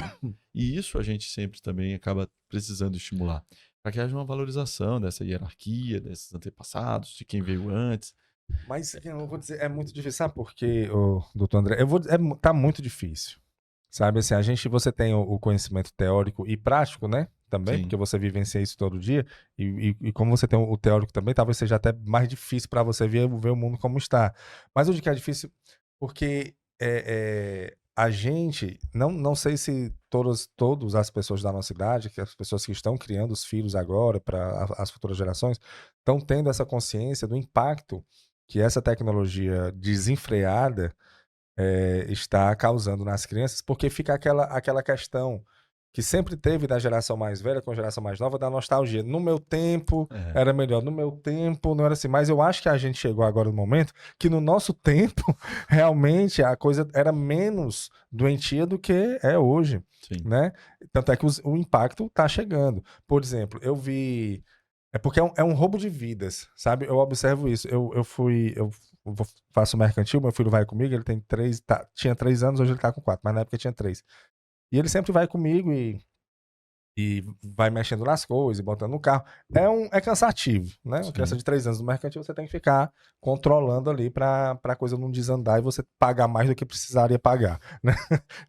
E isso a gente sempre também acaba precisando estimular, para que haja uma valorização dessa hierarquia, desses antepassados, de quem veio antes. Mas eu vou dizer, é muito difícil, sabe por quê, doutor André? Tá muito difícil. Sabe assim, você tem o conhecimento teórico e prático, né? Também, Sim. porque você vivencia isso todo dia. E como você tem o teórico também, talvez seja até mais difícil para você ver o mundo como está. Mas eu digo que é difícil porque a gente, não sei se todas as pessoas da nossa idade, que as pessoas que estão criando os filhos agora para as futuras gerações, estão tendo essa consciência do impacto que essa tecnologia desenfreada está causando nas crianças, porque fica aquela questão que sempre teve da geração mais velha com a geração mais nova, da nostalgia. No meu tempo era melhor, no meu tempo não era assim. Mas eu acho que a gente chegou agora no momento que no nosso tempo, realmente, a coisa era menos doentia do que é hoje. Sim. Né? Tanto é que o impacto está chegando. Por exemplo, eu vi... É porque é um roubo de vidas, sabe? Eu observo isso. Eu faço mercantil, meu filho vai comigo, ele tem 3, tinha 3 anos, hoje ele tá com 4, mas na época tinha 3. E ele sempre vai comigo e vai mexendo nas coisas, botando no carro. É cansativo, né? Uma criança de 3 anos no mercantil, você tem que ficar controlando ali pra coisa não desandar e você pagar mais do que precisaria pagar, né?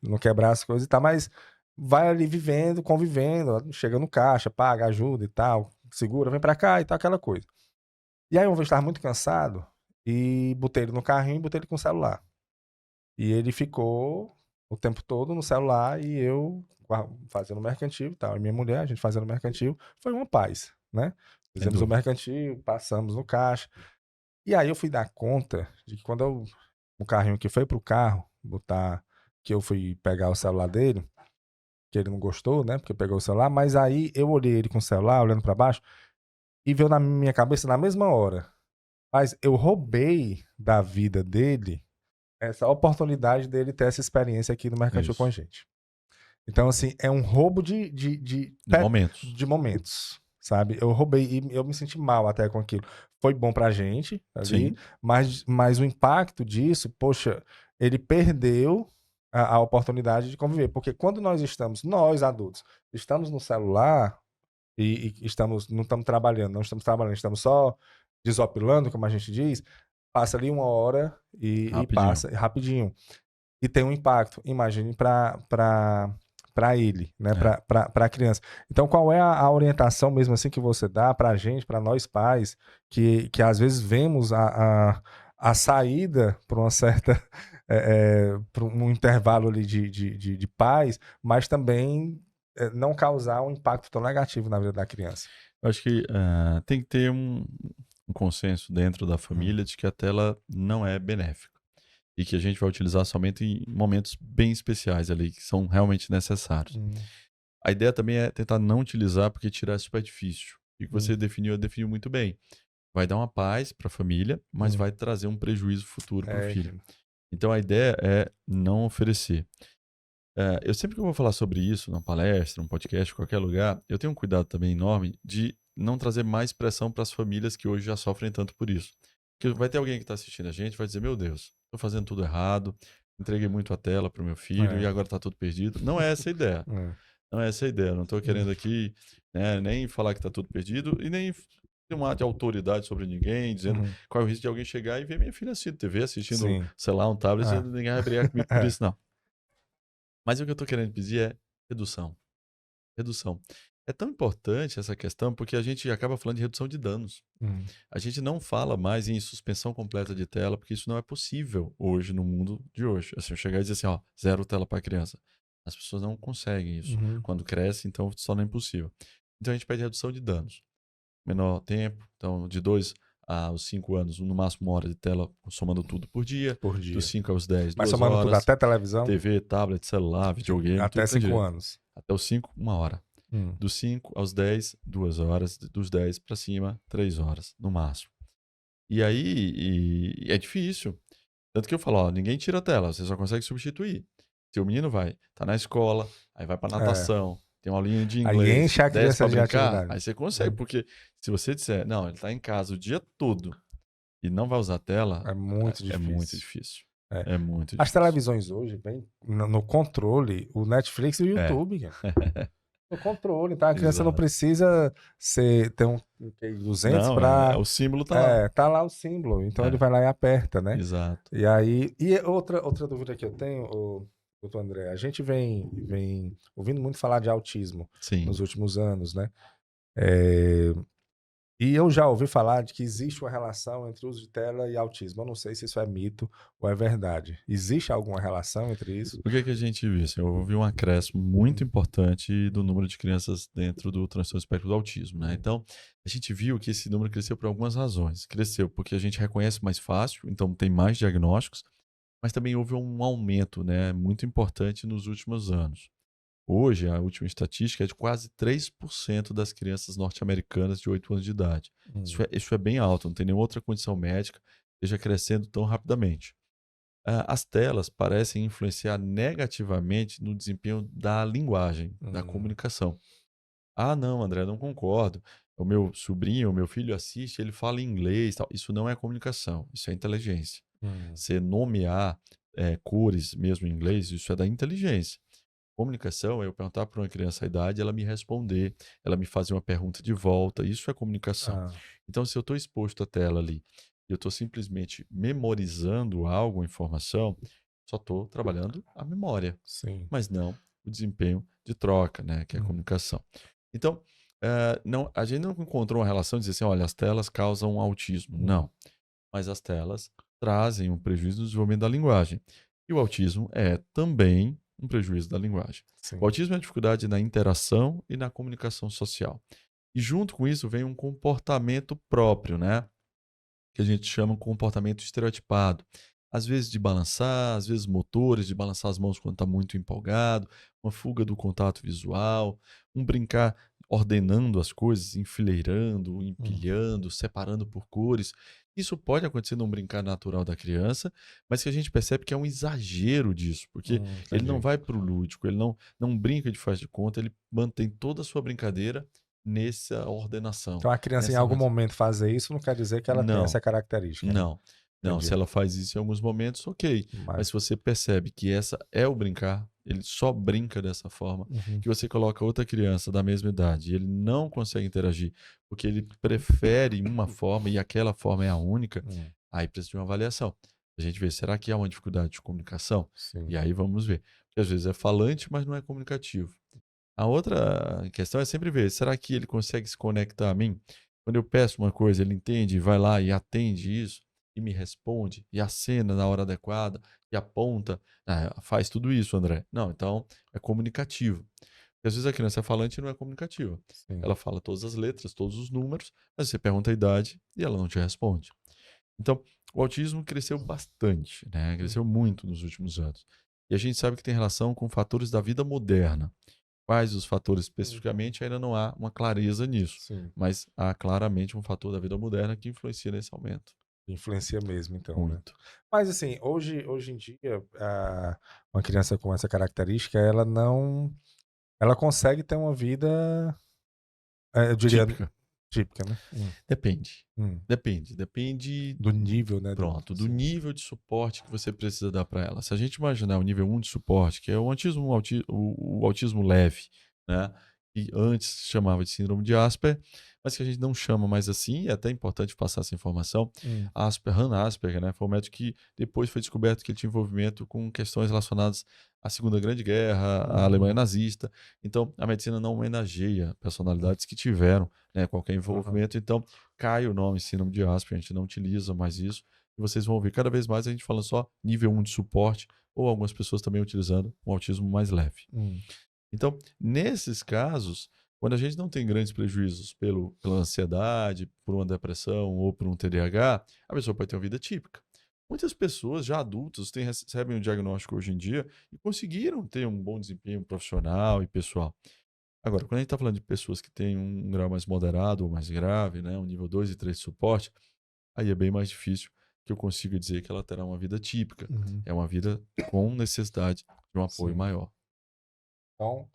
Não quebrar as coisas e tal, mas vai ali vivendo, convivendo, chega no caixa, paga, ajuda e tal, segura, vem pra cá e tal, aquela coisa. E aí uma vez eu estava muito cansado e botei ele no carrinho e botei ele com o celular. E ele ficou o tempo todo no celular e eu fazendo mercantil e tal. E minha mulher, a gente fazendo mercantil, foi uma paz, né? Fizemos o mercantil, passamos no caixa. E aí eu fui dar conta de que quando o carrinho que foi pro carro, que eu fui pegar o celular dele, que ele não gostou, né? Porque pegou o celular, mas aí eu olhei ele com o celular, olhando pra baixo, e veio na minha cabeça na mesma hora. Mas eu roubei da vida dele essa oportunidade dele ter essa experiência aqui no mercantil com a gente. Então, assim, é um roubo de momentos, sabe? Eu roubei e eu me senti mal até com aquilo. Foi bom pra gente ali, mas o impacto disso, poxa, ele perdeu a oportunidade de conviver. Porque quando nós adultos, estamos no celular e não estamos trabalhando, estamos só desopilando, como a gente diz, passa ali 1 hora e Rapidinho. passa rapidinho. E tem um impacto, imagine para ele, né? Para a criança. Então, qual é a orientação mesmo assim que você dá para a gente, para nós pais, que às vezes vemos a saída para uma certa para um intervalo ali de paz, mas também não causar um impacto tão negativo na vida da criança. Eu acho que tem que ter um consenso dentro da família de que a tela não é benéfica e que a gente vai utilizar somente em momentos bem especiais ali, que são realmente necessários. A ideia também é tentar não utilizar, porque tirar é super difícil. E o que você definiu muito bem. Vai dar uma paz para a família, mas vai trazer um prejuízo futuro para o filho. Então a ideia é não oferecer. Eu sempre que eu vou falar sobre isso, numa palestra, num podcast, em qualquer lugar, eu tenho um cuidado também enorme de não trazer mais pressão para as famílias que hoje já sofrem tanto por isso. Porque vai ter alguém que está assistindo a gente e vai dizer, meu Deus, estou fazendo tudo errado, entreguei muito a tela para o meu filho e agora está tudo perdido. Não é essa a ideia. Não é essa a ideia. Eu não estou querendo aqui, né, nem falar que está tudo perdido e nem ter um ato de autoridade sobre ninguém, dizendo qual é o risco de alguém chegar e ver minha filha assistindo TV, assistindo, sei lá, um tablet, e ninguém vai brigar comigo por isso, não. Mas o que eu estou querendo pedir é redução. Redução. É tão importante essa questão porque a gente acaba falando de redução de danos. A gente não fala mais em suspensão completa de tela, porque isso não é possível hoje no mundo de hoje. Assim, eu chegar e dizer assim, ó, 0 tela para criança. As pessoas não conseguem isso. Quando cresce, então se torna impossível. Então a gente pede redução de danos. Menor tempo, então de 2 aos 5 anos, no máximo 1 hora de tela, somando tudo por dia. Dos 5 aos 10, 2 horas. Mas somando tudo, até televisão? TV, tablet, celular, videogame. Até 5 anos. Até os 5, 1 hora. Dos 5 aos 10, 2 horas. Dos 10 para cima, 3 horas, no máximo. E aí, é difícil. Tanto que eu falo, ó, ninguém tira a tela, você só consegue substituir. Se o menino tá na escola, aí vai para natação, tem uma aulinha de inglês, aí enche a criança de atividade. Aí você consegue, porque se você disser, não, ele tá em casa o dia todo e não vai usar a tela, é muito difícil. É muito difícil. É muito difícil. As televisões hoje vêm no controle, o Netflix e o YouTube, no controle, tá? A criança não precisa ter um 200 para... o símbolo tá lá. Tá lá o símbolo, então ele vai lá e aperta, né? Exato. E aí, outra dúvida que eu tenho, doutor André, a gente vem ouvindo muito falar de autismo nos últimos anos, né? E eu já ouvi falar de que existe uma relação entre uso de tela e autismo. Eu não sei se isso é mito ou é verdade. Existe alguma relação entre isso? O que a gente viu? Assim, houve um acréscimo muito importante do número de crianças dentro do transtorno espectro do autismo, né? Então, a gente viu que esse número cresceu por algumas razões. Cresceu porque a gente reconhece mais fácil, então tem mais diagnósticos, mas também houve um aumento, né, muito importante nos últimos anos. Hoje, a última estatística é de quase 3% das crianças norte-americanas de 8 anos de idade. Isso é bem alto, não tem nenhuma outra condição médica que esteja crescendo tão rapidamente. As telas parecem influenciar negativamente no desempenho da linguagem, da comunicação. Ah, não, André, não concordo. O meu sobrinho, o meu filho assiste, ele fala inglês. Tal. Isso não é comunicação, isso é inteligência. Você nomear cores mesmo em inglês, isso é da inteligência. Comunicação é eu perguntar para uma criança a idade, ela me responder, ela me fazer uma pergunta de volta, isso é comunicação. Então, se eu estou exposto à tela ali, e eu estou simplesmente memorizando algo, informação, só estou trabalhando a memória, mas não o desempenho de troca, né, que é a comunicação. Então, a gente não encontrou uma relação de dizer assim, olha, as telas causam autismo. Não, mas as telas trazem um prejuízo no desenvolvimento da linguagem. E o autismo é também um prejuízo da linguagem. O autismo é a dificuldade na interação e na comunicação social. E junto com isso vem um comportamento próprio, né? Que a gente chama de comportamento estereotipado. Às vezes de balançar, às vezes motores, de balançar as mãos quando está muito empolgado, uma fuga do contato visual, um brincar ordenando as coisas, enfileirando, empilhando, separando por cores. Isso pode acontecer num brincar natural da criança, mas que a gente percebe que é um exagero disso, porque ele não vai para o lúdico, ele não brinca de faz de conta, ele mantém toda a sua brincadeira nessa ordenação. Então a criança em algum momento fazer isso não quer dizer que ela tem essa característica. Não. Não, Entendi. se ela faz isso em alguns momentos, ok. Mas se você percebe que essa é o brincar, ele só brinca dessa forma, Uhum. que você coloca outra criança da mesma idade e ele não consegue interagir, porque ele prefere uma forma e aquela forma é a única, aí precisa de uma avaliação. A gente vê, será que há uma dificuldade de comunicação? Sim. E aí vamos ver. Porque às vezes é falante, mas não é comunicativo. A outra questão é sempre ver, será que ele consegue se conectar a mim? Quando eu peço uma coisa, ele entende, vai lá e atende isso, e me responde, e acena na hora adequada, e aponta. Ah, faz tudo isso, André. Não, então é comunicativo. Porque às vezes a criança é falante e não é comunicativa. Sim. Ela fala todas as letras, todos os números, mas você pergunta a idade e ela não te responde. Então, o autismo cresceu bastante, né? Cresceu muito nos últimos anos. E a gente sabe que tem relação com fatores da vida moderna. Quais os fatores especificamente, ainda não há uma clareza nisso, Sim. mas há claramente um fator da vida moderna que influencia nesse aumento. Influencia mesmo, então, né? Muito. Mas assim, hoje em dia, uma criança com essa característica, ela não. Ela consegue ter uma vida, eu diria, Típica. típica, né? Depende. Hum. Depende Do nível, né? pronto, do Sim. nível de suporte que você precisa dar para ela. Se a gente imaginar o nível 1 de suporte, que é o autismo leve, né? Que antes se chamava de síndrome de Asperger, mas que a gente não chama mais assim, é até importante passar essa informação. Hannah Asperger, né? Foi um médico que depois foi descoberto que ele tinha envolvimento com questões relacionadas à Segunda Grande Guerra, à Alemanha nazista. Então, a medicina não homenageia personalidades que tiveram, né, qualquer envolvimento. Então, cai o nome síndrome de Asperger, a gente não utiliza mais isso. E vocês vão ver cada vez mais a gente falando só nível 1 de suporte, ou algumas pessoas também utilizando um autismo mais leve. Então, nesses casos, quando a gente não tem grandes prejuízos pela ansiedade, por uma depressão ou por um TDAH, a pessoa pode ter uma vida típica. Muitas pessoas já adultas recebem o diagnóstico hoje em dia e conseguiram ter um bom desempenho profissional e pessoal. Agora, quando a gente está falando de pessoas que têm um grau mais moderado ou mais grave, né, um nível 2 e 3 de suporte, aí é bem mais difícil que eu consiga dizer que ela terá uma vida típica. É uma vida com necessidade de um apoio Sim. maior. Então,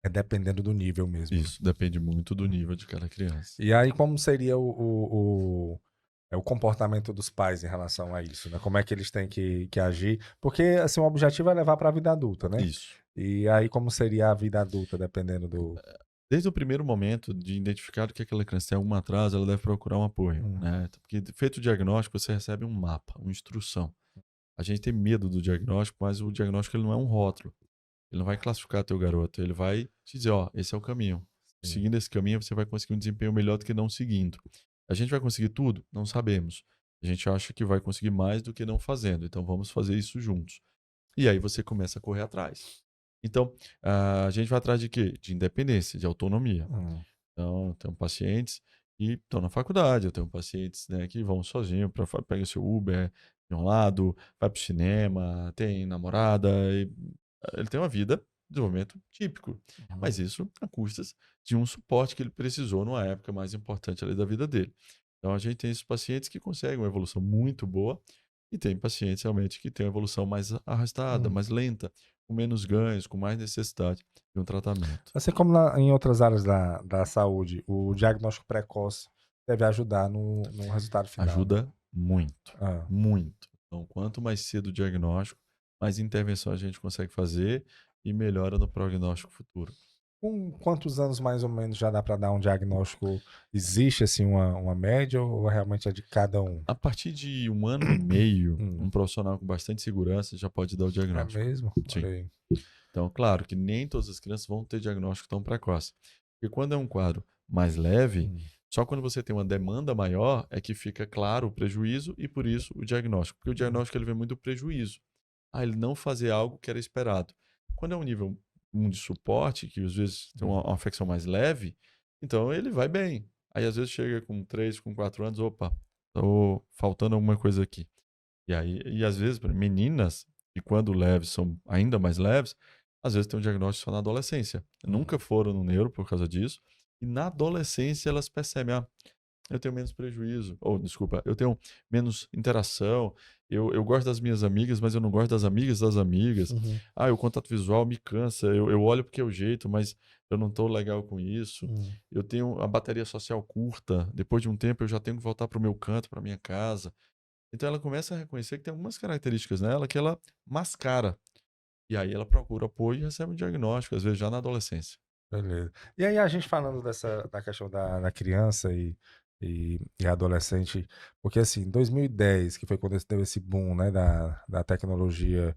é dependendo do nível mesmo. Né? Isso, depende muito do nível de cada criança. E aí, como seria o comportamento dos pais em relação a isso, né? Como é que eles têm que agir? Porque, assim, o objetivo é levar para a vida adulta, né? Isso. E aí, como seria a vida adulta, dependendo do... Desde o primeiro momento de identificar que aquela criança tem algum atraso, ela deve procurar um apoio, né? Porque feito o diagnóstico, você recebe um mapa, uma instrução. A gente tem medo do diagnóstico, mas o diagnóstico ele não é um rótulo. Ele não vai classificar teu garoto, ele vai te dizer, ó, esse é o caminho. Sim. Seguindo esse caminho, você vai conseguir um desempenho melhor do que não seguindo. A gente vai conseguir tudo? Não sabemos. A gente acha que vai conseguir mais do que não fazendo, então vamos fazer isso juntos. E aí você começa a correr atrás. Então, a gente vai atrás de quê? De independência, de autonomia. Então, eu tenho pacientes que estão na faculdade, eu tenho pacientes, né, que vão sozinho, pega o seu Uber de um lado, vai para o cinema, tem namorada, ele tem uma vida, desenvolvimento típico. Mas isso a custas de um suporte que ele precisou numa época mais importante ali da vida dele. Então, a gente tem esses pacientes que conseguem uma evolução muito boa e tem pacientes realmente que têm uma evolução mais arrastada, mais lenta, com menos ganhos, com mais necessidade de um tratamento. Assim como em outras áreas da saúde, o diagnóstico precoce deve ajudar no resultado final. Ajuda muito, Ah. muito. Então, quanto mais cedo o diagnóstico, mais intervenção a gente consegue fazer e melhora no prognóstico futuro. Com quantos anos mais ou menos já dá para dar um diagnóstico? Existe assim uma média ou realmente é de cada um? A partir de 1 ano e meio, um profissional com bastante segurança já pode dar o É diagnóstico. mesmo? Sim. Olha aí. Então, claro que nem todas as crianças vão ter diagnóstico tão precoce. Porque quando é um quadro mais leve, só quando você tem uma demanda maior é que fica claro o prejuízo e, por isso, o diagnóstico. Porque o diagnóstico ele vê muito prejuízo. Ele não fazer algo que era esperado. Quando é um nível 1 de suporte, que às vezes tem uma afecção mais leve, então ele vai bem. Aí, às vezes, chega com 3, com 4 anos, opa, tô faltando alguma coisa aqui. E às vezes, meninas, e quando leves são ainda mais leves, às vezes tem um diagnóstico só na adolescência. Nunca foram no neuro por causa disso. E na adolescência elas percebem, eu tenho menos prejuízo. Ou, desculpa, eu tenho menos interação. Eu gosto das minhas amigas, mas eu não gosto das amigas das amigas. Uhum. O contato visual me cansa. Eu olho porque é o jeito, mas eu não estou legal com isso. Uhum. Eu tenho a bateria social curta. Depois de um tempo, eu já tenho que voltar para o meu canto, para minha casa. Então, ela começa a reconhecer que tem algumas características nela que ela mascara. E aí ela procura apoio e recebe um diagnóstico, às vezes já na adolescência. Beleza. E aí a gente falando da questão da criança e adolescente, porque assim, 2010, que foi quando teve esse boom, né, da tecnologia,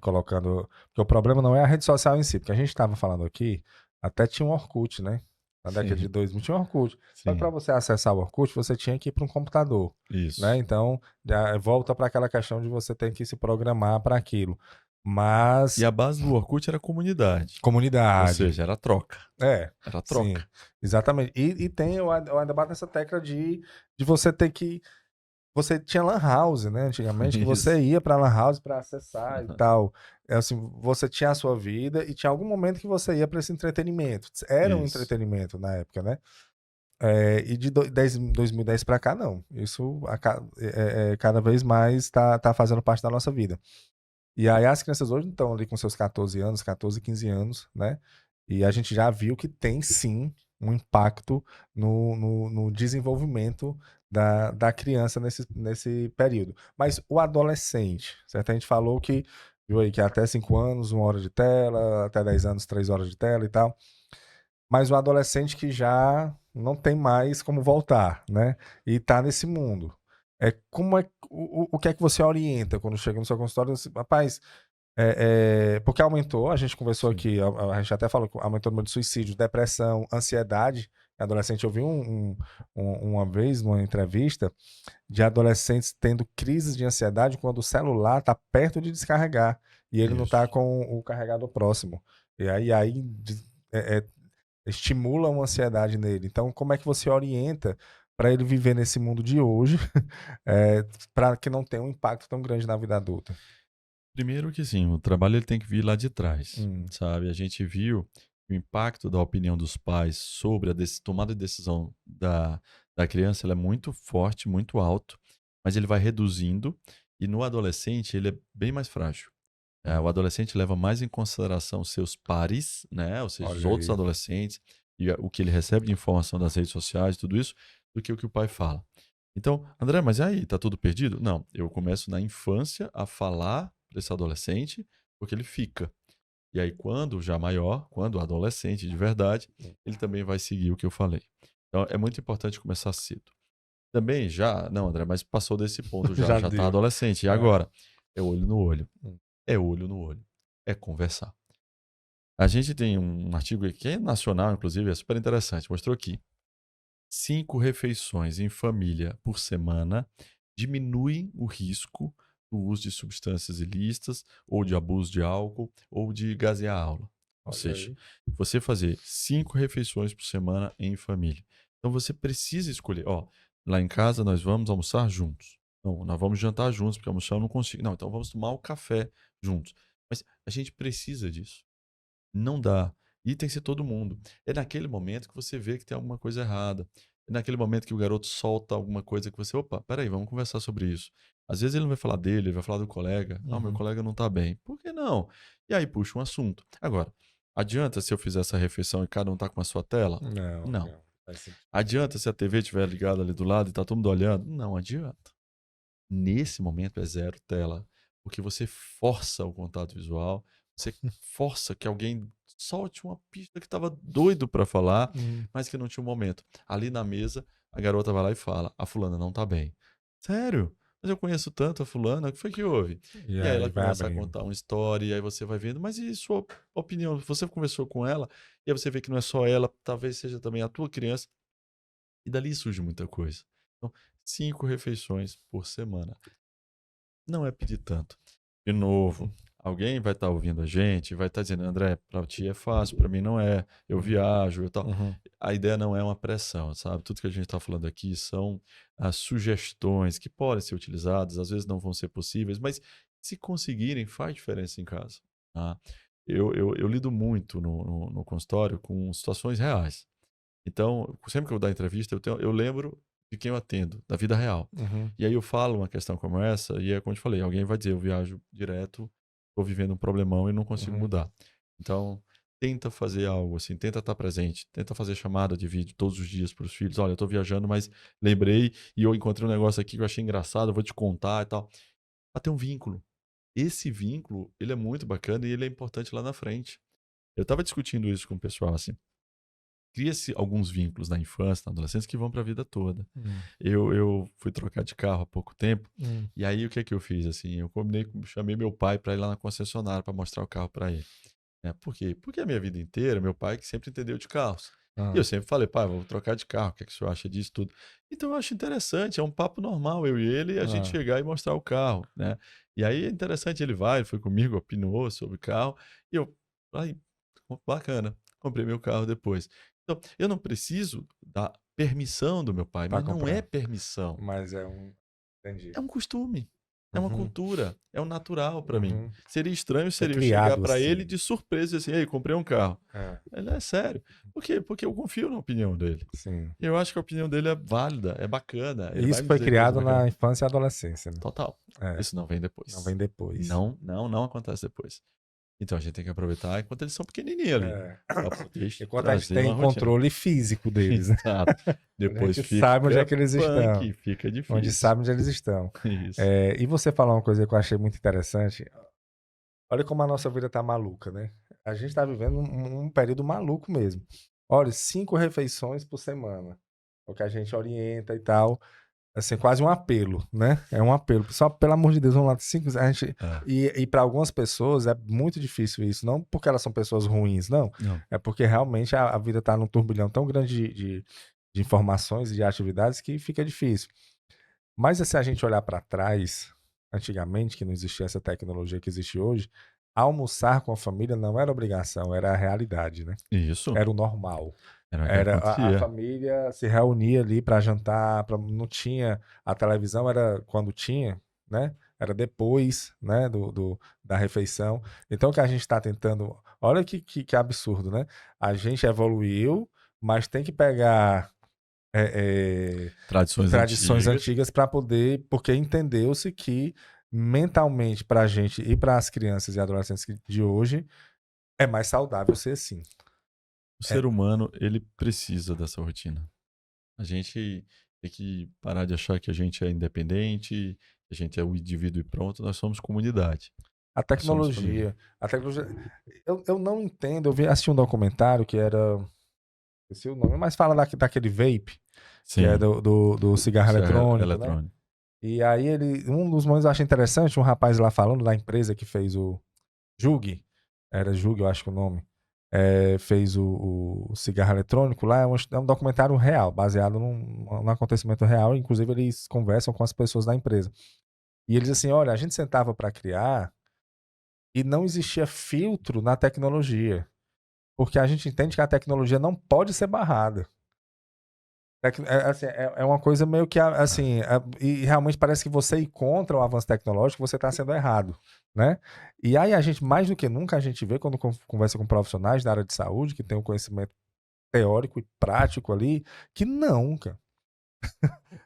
colocando... Porque o problema não é a rede social em si, porque a gente estava falando aqui, até tinha um Orkut, né? Na década de Sim, 2000 tinha um Orkut. Só que para sim. você acessar o Orkut, você tinha que ir para um computador, né? Isso. Então, já volta para aquela questão de você ter que se programar para aquilo. E Mas, a base do Orkut era a comunidade. Ou comunidade. seja, era troca. É, Era sim, troca. exatamente. E tem, eu ainda bato nessa tecla de você ter que. Você tinha Lan House, né, antigamente, que você Isso. ia pra Lan House pra acessar e Aham. tal. É assim, você tinha a sua vida e tinha algum momento que você ia pra esse entretenimento. Era um Isso. entretenimento na época, né? E de 2010 pra cá, não. Isso cada vez mais tá fazendo parte da nossa vida. E aí as crianças hoje estão ali com seus 14 anos, 14, 15 anos, né? E a gente já viu que tem sim um impacto no desenvolvimento da criança nesse período. Mas o adolescente, certo? A gente falou que, viu aí, que até 5 anos, 1 hora de tela, até 10 anos, 3 horas de tela e tal. Mas o adolescente que já não tem mais como voltar, né? E tá nesse mundo. Como é, o que é que você orienta quando chega no seu consultório? Assim, rapaz, porque aumentou, a gente conversou Sim. aqui, a gente até falou que aumentou o número de suicídios, depressão, ansiedade. Adolescente, eu vi uma vez numa entrevista de adolescentes tendo crises de ansiedade quando o celular está perto de descarregar e ele não está Isso. com o carregador próximo. E aí é, é, estimula uma ansiedade nele. Então, como é que você orienta para ele viver nesse mundo de hoje, para que não tenha um impacto tão grande na vida adulta? Primeiro que sim, o trabalho ele tem que vir lá de trás, Hum, sabe? A gente viu o impacto da opinião dos pais sobre a tomada de decisão da criança, ela é muito forte, muito alto, mas ele vai reduzindo e no adolescente ele é bem mais frágil. O hum. adolescente leva mais em consideração seus pares, né? Ou seja, os Olha outros aí. adolescentes e o que ele recebe de informação das redes sociais, tudo isso, do que o pai fala. Então, André, mas e aí, tá tudo perdido? Não, eu começo na infância a falar para esse adolescente, porque ele fica. E aí, quando já maior, quando adolescente de verdade, ele também vai seguir o que eu falei. Então, é muito importante começar cedo. Também já, não, André, mas passou desse ponto já, Já já tá deu. adolescente. E É. agora? É olho no olho. Hum. É olho no olho. É conversar. A gente tem um artigo aqui, que é nacional, inclusive, é super interessante. Mostrou aqui. 5 refeições em família por semana diminuem o risco do uso de substâncias ilícitas, ou de abuso de álcool, ou de gasear a aula. Ou Olha seja, aí. você fazer 5 refeições por semana em família. Então você precisa escolher. Ó, lá em casa nós vamos almoçar juntos. Não, nós vamos jantar juntos, porque almoçar eu não consigo. Não, então vamos tomar o café juntos. Mas a gente precisa disso. Não dá. E tem que ser todo mundo. É naquele momento que você vê que tem alguma coisa errada. É naquele momento que o garoto solta alguma coisa que você, opa, peraí, vamos conversar sobre isso. Às vezes ele não vai falar dele, ele vai falar do colega. Ah, o meu Uhum. colega não tá bem. Por que não? E aí puxa um assunto. Agora, adianta se eu fizer essa refeição e cada um tá com a sua tela? Não, Não. não. Faz sentido. Adianta se a TV estiver ligada ali do lado e tá todo mundo olhando? Não adianta. Nesse momento é zero tela, porque você força o contato visual, você força que alguém solte uma pista que estava doido para falar, Hum. mas que não tinha um momento. Ali na mesa, a garota vai lá e fala: a fulana não tá bem. Sério? Mas eu conheço tanto a fulana, o que foi que houve? E E aí aí ela vai começa a abrindo. contar uma história, e aí você vai vendo, mas e sua opinião? Você conversou com ela, e aí você vê que não é só ela, talvez seja também a tua criança, e dali surge muita coisa. Então, 5 refeições por semana. Não é pedir tanto. De novo, alguém vai estar ouvindo a gente, vai estar dizendo, André, para ti é fácil, para mim não é, eu viajo e tal. Uhum. A ideia não é uma pressão, sabe? Tudo que a gente está falando aqui são as sugestões que podem ser utilizadas, às vezes não vão ser possíveis, mas se conseguirem, faz diferença em casa. Tá? Eu lido muito no consultório com situações reais. Então, sempre que eu vou dar entrevista, eu lembro de quem eu atendo, da vida real. Uhum. E aí eu falo uma questão como essa, e é como eu te falei, alguém vai dizer, eu viajo direto, estou vivendo um problemão e não consigo mudar. Então, tenta fazer algo assim, tenta estar presente, tenta fazer chamada de vídeo todos os dias para os filhos. Olha, eu estou viajando, mas lembrei e eu encontrei um negócio aqui que eu achei engraçado, eu vou te contar e tal. Para ter um vínculo. Esse vínculo, ele é muito bacana e ele é importante lá na frente. Eu estava discutindo isso com o pessoal, assim. Cria-se alguns vínculos na infância, na adolescência, que vão para a vida toda. Eu fui trocar de carro há pouco tempo, e aí o que é que eu fiz? Assim, eu chamei meu pai para ir lá na concessionária para mostrar o carro para ele. Por quê? Porque a minha vida inteira, meu pai que sempre entendeu de carros. E eu sempre falei, pai, vou trocar de carro, o que é que o senhor acha disso tudo? Então eu acho interessante, é um papo normal, eu e ele, a gente chegar e mostrar o carro, né? E aí é interessante, ele foi comigo, opinou sobre o carro, e eu, aí, bacana, comprei meu carro depois. Então, eu não preciso da permissão do meu pai, Pra mas não comprar. é permissão, Mas é um... Entendi. é um costume. É uma cultura, é um natural para mim. Uhum. Seria estranho se eu chegar criado para assim. ele de surpresa assim, ei, comprei um carro. É, Ele é sério. Por quê? Porque eu confio na opinião dele. sim. E eu acho que a opinião dele é válida, é bacana. Ele vai Isso me foi dizer criado coisa na bacana. infância e adolescência, né? Total. É, Isso não vem depois. não vem depois. Não acontece depois. Então a gente tem que aproveitar enquanto eles são pequenininhos ali. É. Pra poder Enquanto a gente trazer tem uma rotina. controle físico deles, né? Exato. Depois A gente fica sabe onde é que eles punk, estão. fica difícil. Onde sabe onde eles estão. Isso. E você falou uma coisa que eu achei muito interessante. Olha como a nossa vida tá maluca, né? A gente tá vivendo um período maluco mesmo. Olha, 5 refeições por semana. É o que a gente orienta e tal. Assim, quase um apelo, né? É um apelo. Só, pelo amor de Deus, vamos lá. 5, a gente... E para algumas pessoas é muito difícil isso. Não porque elas são pessoas ruins, não. É porque realmente a vida tá num turbilhão tão grande de informações e de atividades que fica difícil. Mas se a gente olhar para trás, antigamente, que não existia essa tecnologia que existe hoje, almoçar com a família não era obrigação, era a realidade, né? Isso. Era o normal. Era o que Era a acontecia. família se reunia ali para jantar, não tinha a televisão, era quando tinha, né? Era depois, né, da refeição. Então o que a gente está tentando, olha que absurdo, né? A gente evoluiu, mas tem que pegar tradições antigas para poder, porque entendeu-se que mentalmente para a gente e para as crianças e adolescentes de hoje é mais saudável ser assim. O ser humano, ele precisa dessa rotina. A gente tem que parar de achar que a gente é independente, que a gente é o indivíduo e pronto, nós somos comunidade. A tecnologia. Eu não entendo, assisti um documentário que era, esqueci o nome, mas fala daquele vape, Sim. que é do cigarro eletrônico, né? E aí um dos momentos eu achei interessante, um rapaz lá falando da empresa que fez o Jug, era Jug, eu acho que o nome, fez o cigarro eletrônico lá, é um documentário real, baseado num acontecimento real, inclusive eles conversam com as pessoas da empresa. E eles assim, olha, a gente sentava para criar e não existia filtro na tecnologia, porque a gente entende que a tecnologia não pode ser barrada. É uma coisa meio que assim, e realmente parece que você ir contra o avanço tecnológico, você está sendo errado, né? E aí a gente, mais do que nunca, a gente vê quando conversa com profissionais da área de saúde, que tem um conhecimento teórico e prático ali, que não, cara.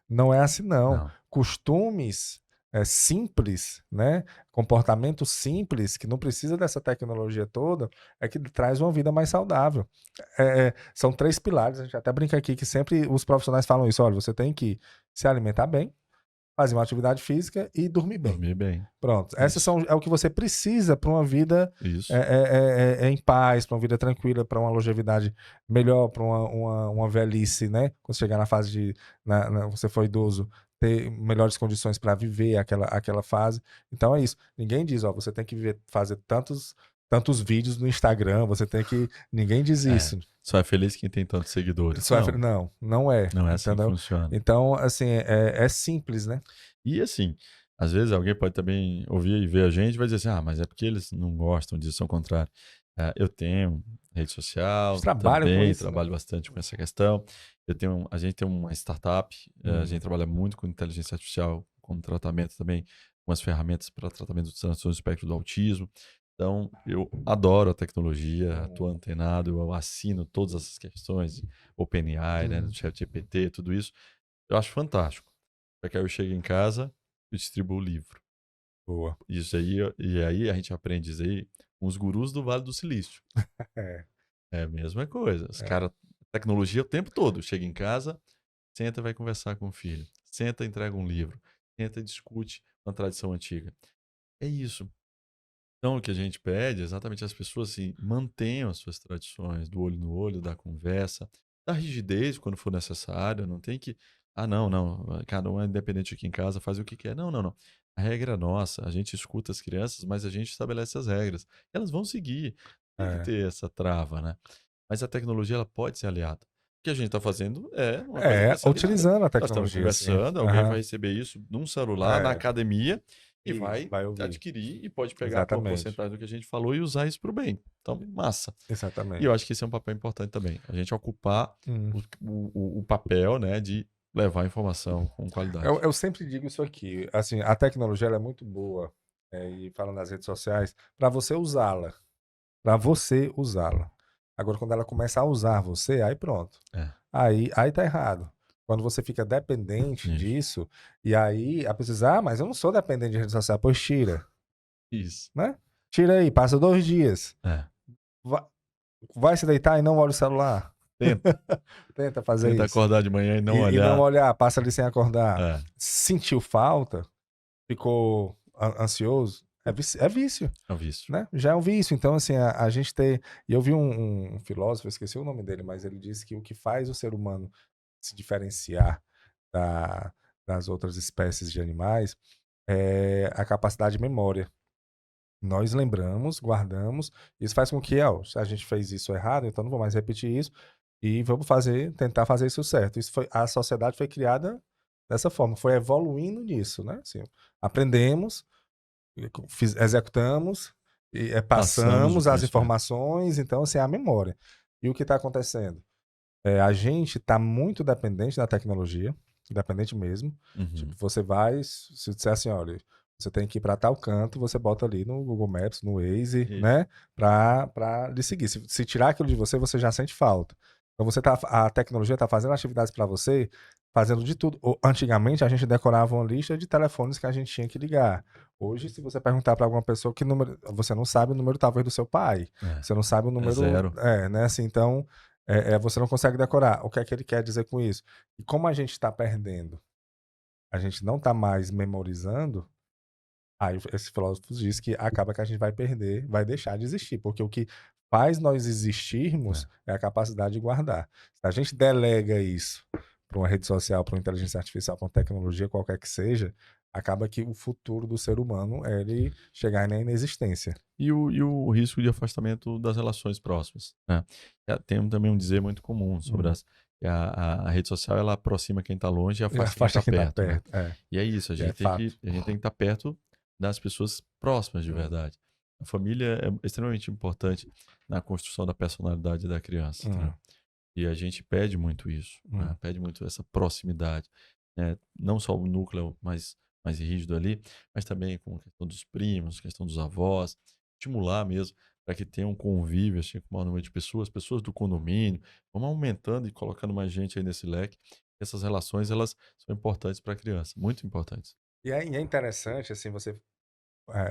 Não é assim, não. Costumes simples, né? Comportamento simples, que não precisa dessa tecnologia toda, é que traz uma vida mais saudável. São 3 pilares, a gente até brinca aqui que sempre os profissionais falam isso, olha, você tem que se alimentar bem, fazer uma atividade física e dormir bem. Dormir bem. Pronto. Essas é o que você precisa para uma vida em paz, para uma vida tranquila, para uma longevidade melhor, para uma velhice, né? Quando chegar na fase de você for idoso, ter melhores condições para viver aquela fase. Então é isso. Ninguém diz, ó, você tem que fazer tantos vídeos no Instagram, você tem que... Ninguém diz isso. Só é feliz quem tem tantos seguidores. Não é. Não é assim que funciona. Então, assim, é simples, né? E assim, às vezes alguém pode também ouvir e ver a gente e vai dizer assim, mas é porque eles não gostam disso, são contrário. Eu tenho rede social, trabalho bastante com essa questão. A gente tem uma startup, a gente trabalha muito com inteligência artificial, com tratamento também, com as ferramentas para tratamento do transtorno do espectro do autismo. Então, eu adoro a tecnologia, estou antenado, eu assino todas essas questões, OpenAI, né, ChatGPT, tudo isso. Eu acho fantástico. Porque aí eu chego em casa e distribuo o livro. Boa. Isso aí, e aí a gente aprende isso aí com os gurus do Vale do Silício. É. É a mesma coisa. Os caras, tecnologia o tempo todo. Chega em casa, senta e vai conversar com o filho. Senta e entrega um livro. Senta e discute uma tradição antiga. É isso. Então, o que a gente pede é exatamente as pessoas assim, mantenham as suas tradições, do olho no olho, da conversa, da rigidez quando for necessário. Não tem que. Ah, não, cada um é independente aqui em casa, faz o que quer. Não. A regra é nossa. A gente escuta as crianças, mas a gente estabelece as regras. Elas vão seguir. Tem que ter essa trava, né? Mas a tecnologia ela pode ser aliada. O que a gente está fazendo é uma coisa para ser aliada. Utilizando a Nós estamos tecnologia. conversando, Assim. alguém vai receber isso num celular, na academia, e vai ouvir. adquirir e pode pegar a porcentagem do que a gente falou e usar isso para o bem. Então, massa. Exatamente. E eu acho que esse é um papel importante também. A gente ocupar o papel, né, de levar informação com qualidade. Eu sempre digo isso aqui. Assim, a tecnologia ela é muito boa, e falando nas redes sociais, para você usá-la. Para você usá-la. Agora, quando ela começa a usar você, aí pronto. Aí tá errado. Quando você fica dependente disso, e aí a pessoa diz, mas eu não sou dependente de rede social, pois tira. Isso. Né? Tira aí, passa 2 dias. Vai se deitar e não olha o celular. Tenta fazer isso. Tenta acordar de manhã e não olhar. E não olhar, passa ali sem acordar. Sentiu falta, ficou ansioso, é vício. É um vício. Né? Já é um vício. Então, assim, a gente ter... E eu vi um filósofo, eu esqueci o nome dele, mas ele disse que o que faz o ser humano se diferenciar das outras espécies de animais é a capacidade de memória. Nós lembramos, guardamos, isso faz com que, se a gente fez isso errado, então não vou mais repetir isso, e vamos tentar fazer isso certo. A sociedade foi criada dessa forma, foi evoluindo nisso, né? Assim, aprendemos, executamos, e passamos as informações, então, assim, a memória. E o que está acontecendo? A gente está muito dependente da tecnologia, dependente mesmo. Tipo, você vai, se disser assim, olha, você tem que ir para tal canto, você bota ali no Google Maps, no Waze, né, para lhe seguir. Se tirar aquilo de você, você já sente falta. Então, a tecnologia está fazendo atividades para você, fazendo de tudo. Antigamente, a gente decorava uma lista de telefones que a gente tinha que ligar. Hoje, se você perguntar para alguma pessoa que número, você não sabe o número talvez do seu pai. Você não sabe o número... zero. Né, assim, então, você não consegue decorar. O que é que ele quer dizer com isso? E como a gente está perdendo, a gente não está mais memorizando, aí esse filósofo diz que acaba que a gente vai perder, vai deixar de existir, porque o que faz nós existirmos é a capacidade de guardar. Se a gente delega isso para uma rede social, para uma inteligência artificial, para uma tecnologia qualquer que seja, acaba que o futuro do ser humano é ele chegar na inexistência. E o risco de afastamento das relações próximas. Né? Tem também um dizer muito comum sobre a rede social, ela aproxima quem está longe e afasta quem está perto. Né? E é isso, a gente tem que estar perto das pessoas próximas de verdade. A família é extremamente importante na construção da personalidade da criança. Né? E a gente pede muito isso, né? Pede muito essa proximidade. Né? Não só o núcleo mais rígido ali, mas também com a questão dos primos, a questão dos avós, estimular mesmo para que tenha um convívio assim, com o maior número de pessoas do condomínio, vamos aumentando e colocando mais gente aí nesse leque. Essas relações, elas são importantes para a criança, muito importantes. E é interessante, assim, você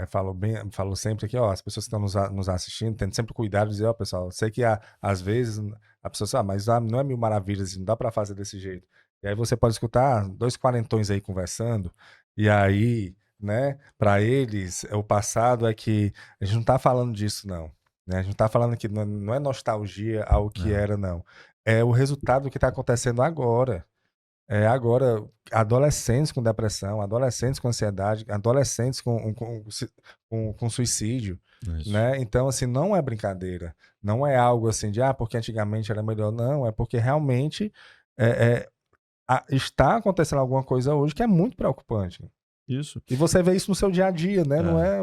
falou sempre aqui, as pessoas que estão nos assistindo, tendo sempre cuidado de dizer, pessoal, sei que às vezes a pessoa sabe, mas não é mil maravilhas, não dá para fazer desse jeito. E aí você pode escutar 2 quarentões aí conversando, e aí, né, para eles, o passado é que a gente não tá falando disso, não. Né? A gente não tá falando que não é nostalgia ao que era, não. É o resultado do que está acontecendo agora. Agora, adolescentes com depressão, adolescentes com ansiedade, adolescentes com suicídio, né? Então, assim, não é brincadeira. Não é algo assim de, porque antigamente era melhor. Não, é porque realmente está acontecendo alguma coisa hoje que é muito preocupante. Isso. E você vê isso no seu dia a dia, né? Não é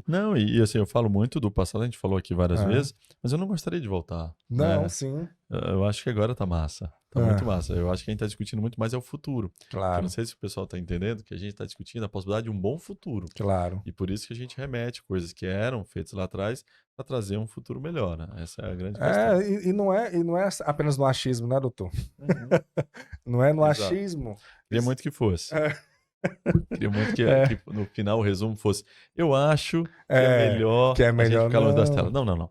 Não, e assim, eu falo muito do passado, a gente falou aqui várias vezes, mas eu não gostaria de voltar. Não, né? sim. Eu acho que agora tá massa. Tá muito massa. Eu acho que a gente tá discutindo muito mais é o futuro. Eu Claro, não sei se o pessoal tá entendendo que a gente tá discutindo a possibilidade de um bom futuro. claro. E por isso que a gente remete coisas que eram feitas lá atrás para trazer um futuro melhor, né? Essa é a grande questão. E não é apenas no achismo, né, doutor? Uhum. Não é no Exato. achismo. Queria muito que fosse. É. Queria muito que, É. que no final o resumo fosse: eu acho que É, é melhor, que é a gente melhor ficar longe das não. telas. Não, não, não.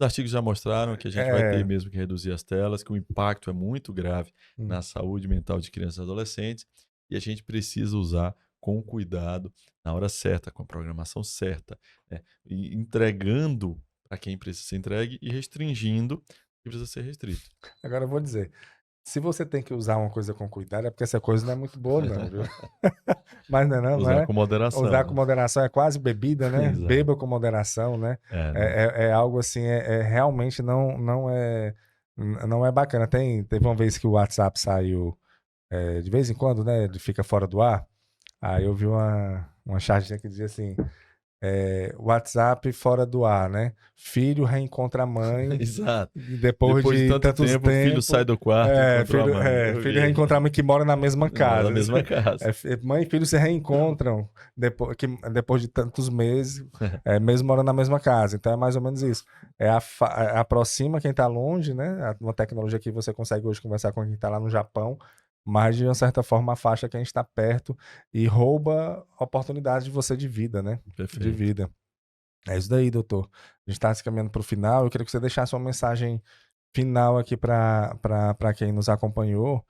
Os artigos já mostraram que a gente vai ter mesmo que reduzir as telas, que o impacto é muito grave na saúde mental de crianças e adolescentes, e a gente precisa usar com cuidado, na hora certa, com a programação certa, né? E entregando para quem precisa ser entregue e restringindo o que precisa ser restrito. Agora eu vou dizer, se você tem que usar uma coisa com cuidado, é porque essa coisa não é muito boa, não, viu? Mas não Usar é? com moderação. Usar com né? moderação é quase bebida, né? Exato. Beba com moderação, né? É algo assim, realmente não é bacana. Teve uma vez que o WhatsApp saiu, de vez em quando, né? Ele fica fora do ar. Aí eu vi uma charginha que dizia assim, WhatsApp fora do ar, né? Filho reencontra a mãe Exato. depois de tanto tantos tempo, o filho sai do quarto e encontra a mãe. filho reencontra a mãe que mora na mesma casa. Na mesma casa. Mãe e filho se reencontram depois de tantos meses, mesmo morando na mesma casa. Então é mais ou menos isso. Aproxima quem está longe, né? Uma tecnologia que você consegue hoje conversar com quem está lá no Japão, mas de uma certa forma afasta quem está perto e rouba oportunidades de você de vida, né? Perfeito. De vida. É isso daí, doutor. A gente está se caminhando para o final. Eu queria que você deixasse uma mensagem final aqui para quem nos acompanhou,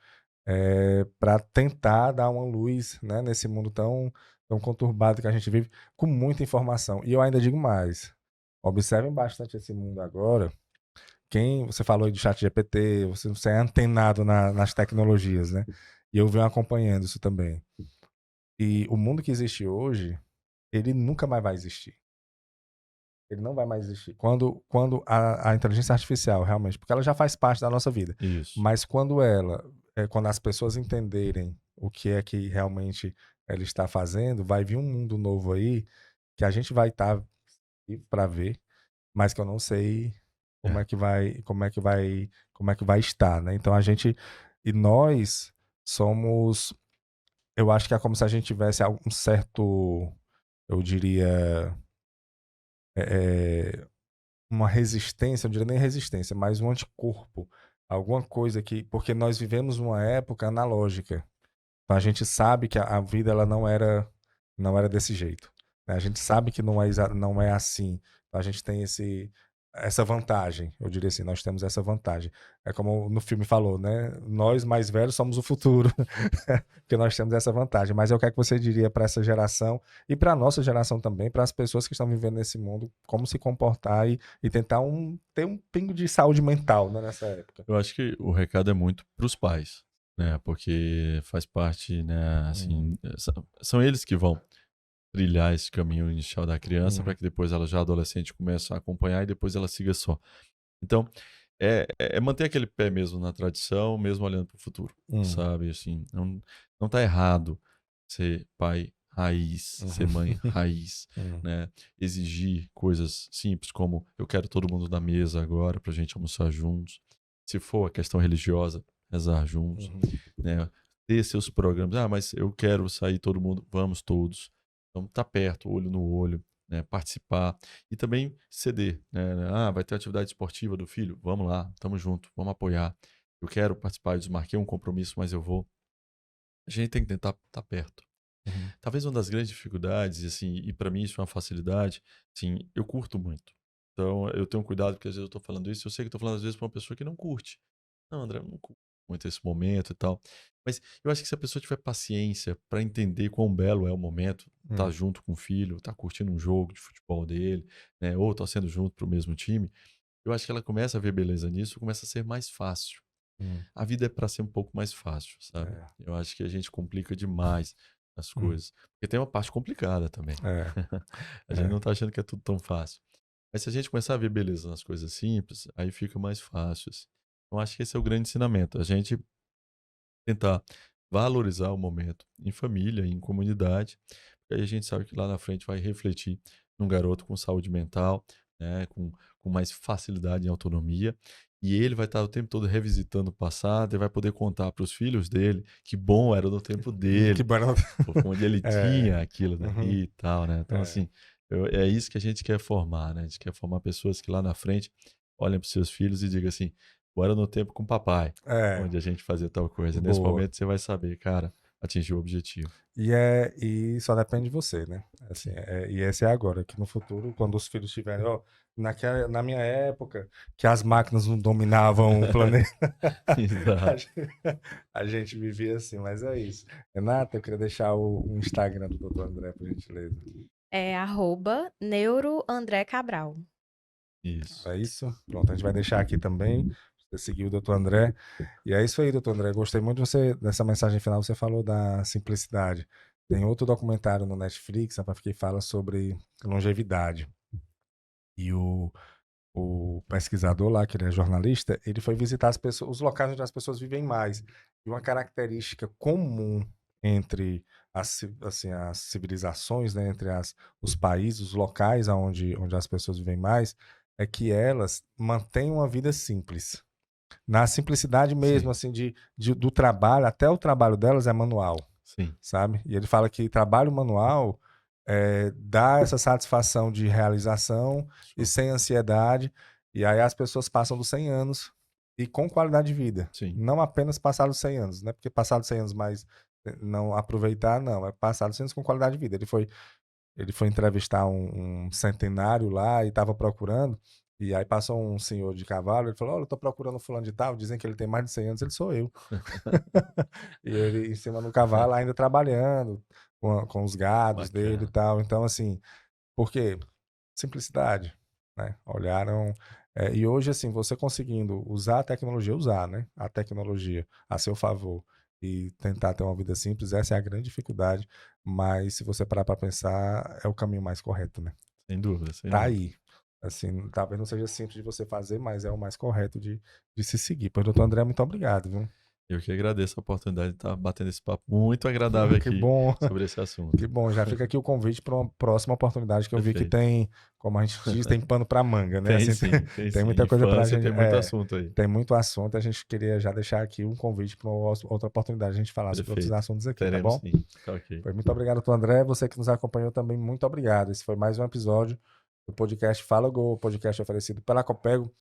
para tentar dar uma luz, né, nesse mundo tão conturbado que a gente vive, com muita informação. E eu ainda digo mais. Observem bastante esse mundo agora. Você falou aí do ChatGPT, você é antenado nas tecnologias, né? E eu venho acompanhando isso também. E o mundo que existe hoje, ele nunca mais vai existir. Ele não vai mais existir. Quando a inteligência artificial, realmente, porque ela já faz parte da nossa vida. Isso. Mas quando as pessoas entenderem o que é que realmente ela está fazendo, vai vir um mundo novo aí que a gente vai estar para ver, mas que eu não sei como é que vai estar, né? Então nós somos, eu acho que é como se a gente tivesse algum certo, eu diria, uma resistência, eu não diria nem resistência, mas um anticorpo, alguma coisa porque nós vivemos uma época analógica. Então a gente sabe que a vida ela não era desse jeito, né? A gente sabe que não é assim. Então a gente tem essa vantagem, eu diria assim, nós temos essa vantagem. É como no filme falou, né? Nós mais velhos somos o futuro, porque nós temos essa vantagem. Mas o que é que você diria para essa geração e para a nossa geração também, para as pessoas que estão vivendo nesse mundo, como se comportar e tentar ter um pingo de saúde mental, né, nessa época? Eu acho que o recado é muito para os pais, né? Porque faz parte, né? Assim, são eles que vão trilhar esse caminho inicial da criança para que depois ela já adolescente comece a acompanhar e depois ela siga só. Então, é manter aquele pé mesmo na tradição, mesmo olhando para o futuro, sabe? Assim, não tá errado ser pai raiz, ser mãe raiz, né? Exigir coisas simples como eu quero todo mundo na mesa agora pra gente almoçar juntos. Se for a questão religiosa, rezar juntos, né? Ter seus programas. Mas eu quero sair todo mundo, vamos todos. Então, tá perto, olho no olho, né? Participar e também ceder, né? Vai ter atividade esportiva do filho? Vamos lá, tamo junto, vamos apoiar. Eu quero participar, eu desmarquei um compromisso, mas eu vou. A gente tem que tentar estar perto. Talvez uma das grandes dificuldades, assim, e para mim isso é uma facilidade, assim, eu curto muito. Então, eu tenho cuidado, porque às vezes eu tô falando isso, eu sei que eu tô falando às vezes pra uma pessoa que não curte. Não, André, eu não curto muito esse momento e tal. Mas eu acho que se a pessoa tiver paciência para entender quão belo é o momento, tá junto com o filho, tá curtindo um jogo de futebol dele, né, ou torcendo junto pro mesmo time, eu acho que ela começa a ver beleza nisso, começa a ser mais fácil. A vida é para ser um pouco mais fácil, sabe? Eu acho que a gente complica demais as coisas. Porque tem uma parte complicada também. A gente não tá achando que é tudo tão fácil. Mas se a gente começar a ver beleza nas coisas simples, aí fica mais fácil. Assim. Então, acho que esse é o grande ensinamento. A gente tentar valorizar o momento em família, em comunidade. E aí a gente sabe que lá na frente vai refletir num garoto com saúde mental, né, com mais facilidade em autonomia. E ele vai estar o tempo todo revisitando o passado e vai poder contar para os filhos dele que bom era no tempo Que dele, bom. onde ele É, tinha aquilo uhum, dali e tal, né? Então, é, assim, é isso que a gente quer formar, né? A gente quer formar pessoas que lá na frente olhem para os seus filhos e digam assim: "Eu era no tempo com papai, é, onde a gente fazia tal coisa". Nesse boa. momento você vai saber, cara, atingiu o objetivo. E só depende de você, né? Assim, Sim. e esse é agora, que no futuro, quando os filhos tiverem, ó, na minha época, que as máquinas não dominavam o planeta, a Exato. gente, a gente vivia assim, mas é isso. Renata, eu queria deixar o Instagram do Dr. André, por gentileza. É @neuroandrecabral. Isso. É isso? Pronto, a gente vai deixar aqui também. Você seguir o Dr. André. E é isso aí, Dr. André. Gostei muito de você, dessa mensagem final. Você falou da simplicidade. Tem outro documentário no Netflix, rapaz, que fala sobre longevidade. E o pesquisador lá, que ele é jornalista, ele foi visitar as pessoas, os locais onde as pessoas vivem mais. E uma característica comum entre assim, as civilizações, né, entre os países, os locais onde as pessoas vivem mais, é que elas mantêm uma vida simples. Na simplicidade mesmo, Sim, assim, do trabalho, até o trabalho delas é manual, sim. sabe? E ele fala que trabalho manual dá essa satisfação de realização e Show. sem ansiedade, e aí as pessoas passam dos 100 anos e com qualidade de vida. Sim. Não apenas passar dos 100 anos, não é porque passar dos 100 anos, mas não aproveitar, não, é passar dos 100 anos com qualidade de vida. Ele foi entrevistar um centenário lá e estava procurando, e aí passou um senhor de cavalo, ele falou, olha, eu tô procurando fulano de tal, dizem que ele tem mais de 100 anos, ele sou eu. E ele em cima do cavalo ainda trabalhando com os gados dele e Bacana. tal. Então, assim, por quê? Simplicidade, né? Olharam. E hoje, assim, você conseguindo usar a tecnologia, né? A tecnologia a seu favor e tentar ter uma vida simples, essa é a grande dificuldade. Mas se você parar para pensar, é o caminho mais correto, né? Sem dúvida, sem Tá dúvida. aí. Assim, talvez não seja simples de você fazer, mas é o mais correto de se seguir. Pois, doutor André, muito obrigado, viu? Eu que agradeço a oportunidade de estar batendo esse papo muito agradável Que aqui bom. sobre esse assunto. Que bom, já fica aqui o convite para uma próxima oportunidade que eu vi que Perfeito. tem, como a gente diz, tem pano para manga, né? Tem Assim, sim, tem tem sim. muita coisa para a Infância gente, tem muito assunto aí. tem muito assunto. A gente queria já deixar aqui um convite para outra oportunidade de a gente falar sobre outros Perfeito. assuntos aqui, tá Teremos bom? sim. Tá ok. Pois muito obrigado, doutor André. Você que nos acompanhou também, muito obrigado. Esse foi mais um episódio do podcast Fala Gol, podcast oferecido pela Copego,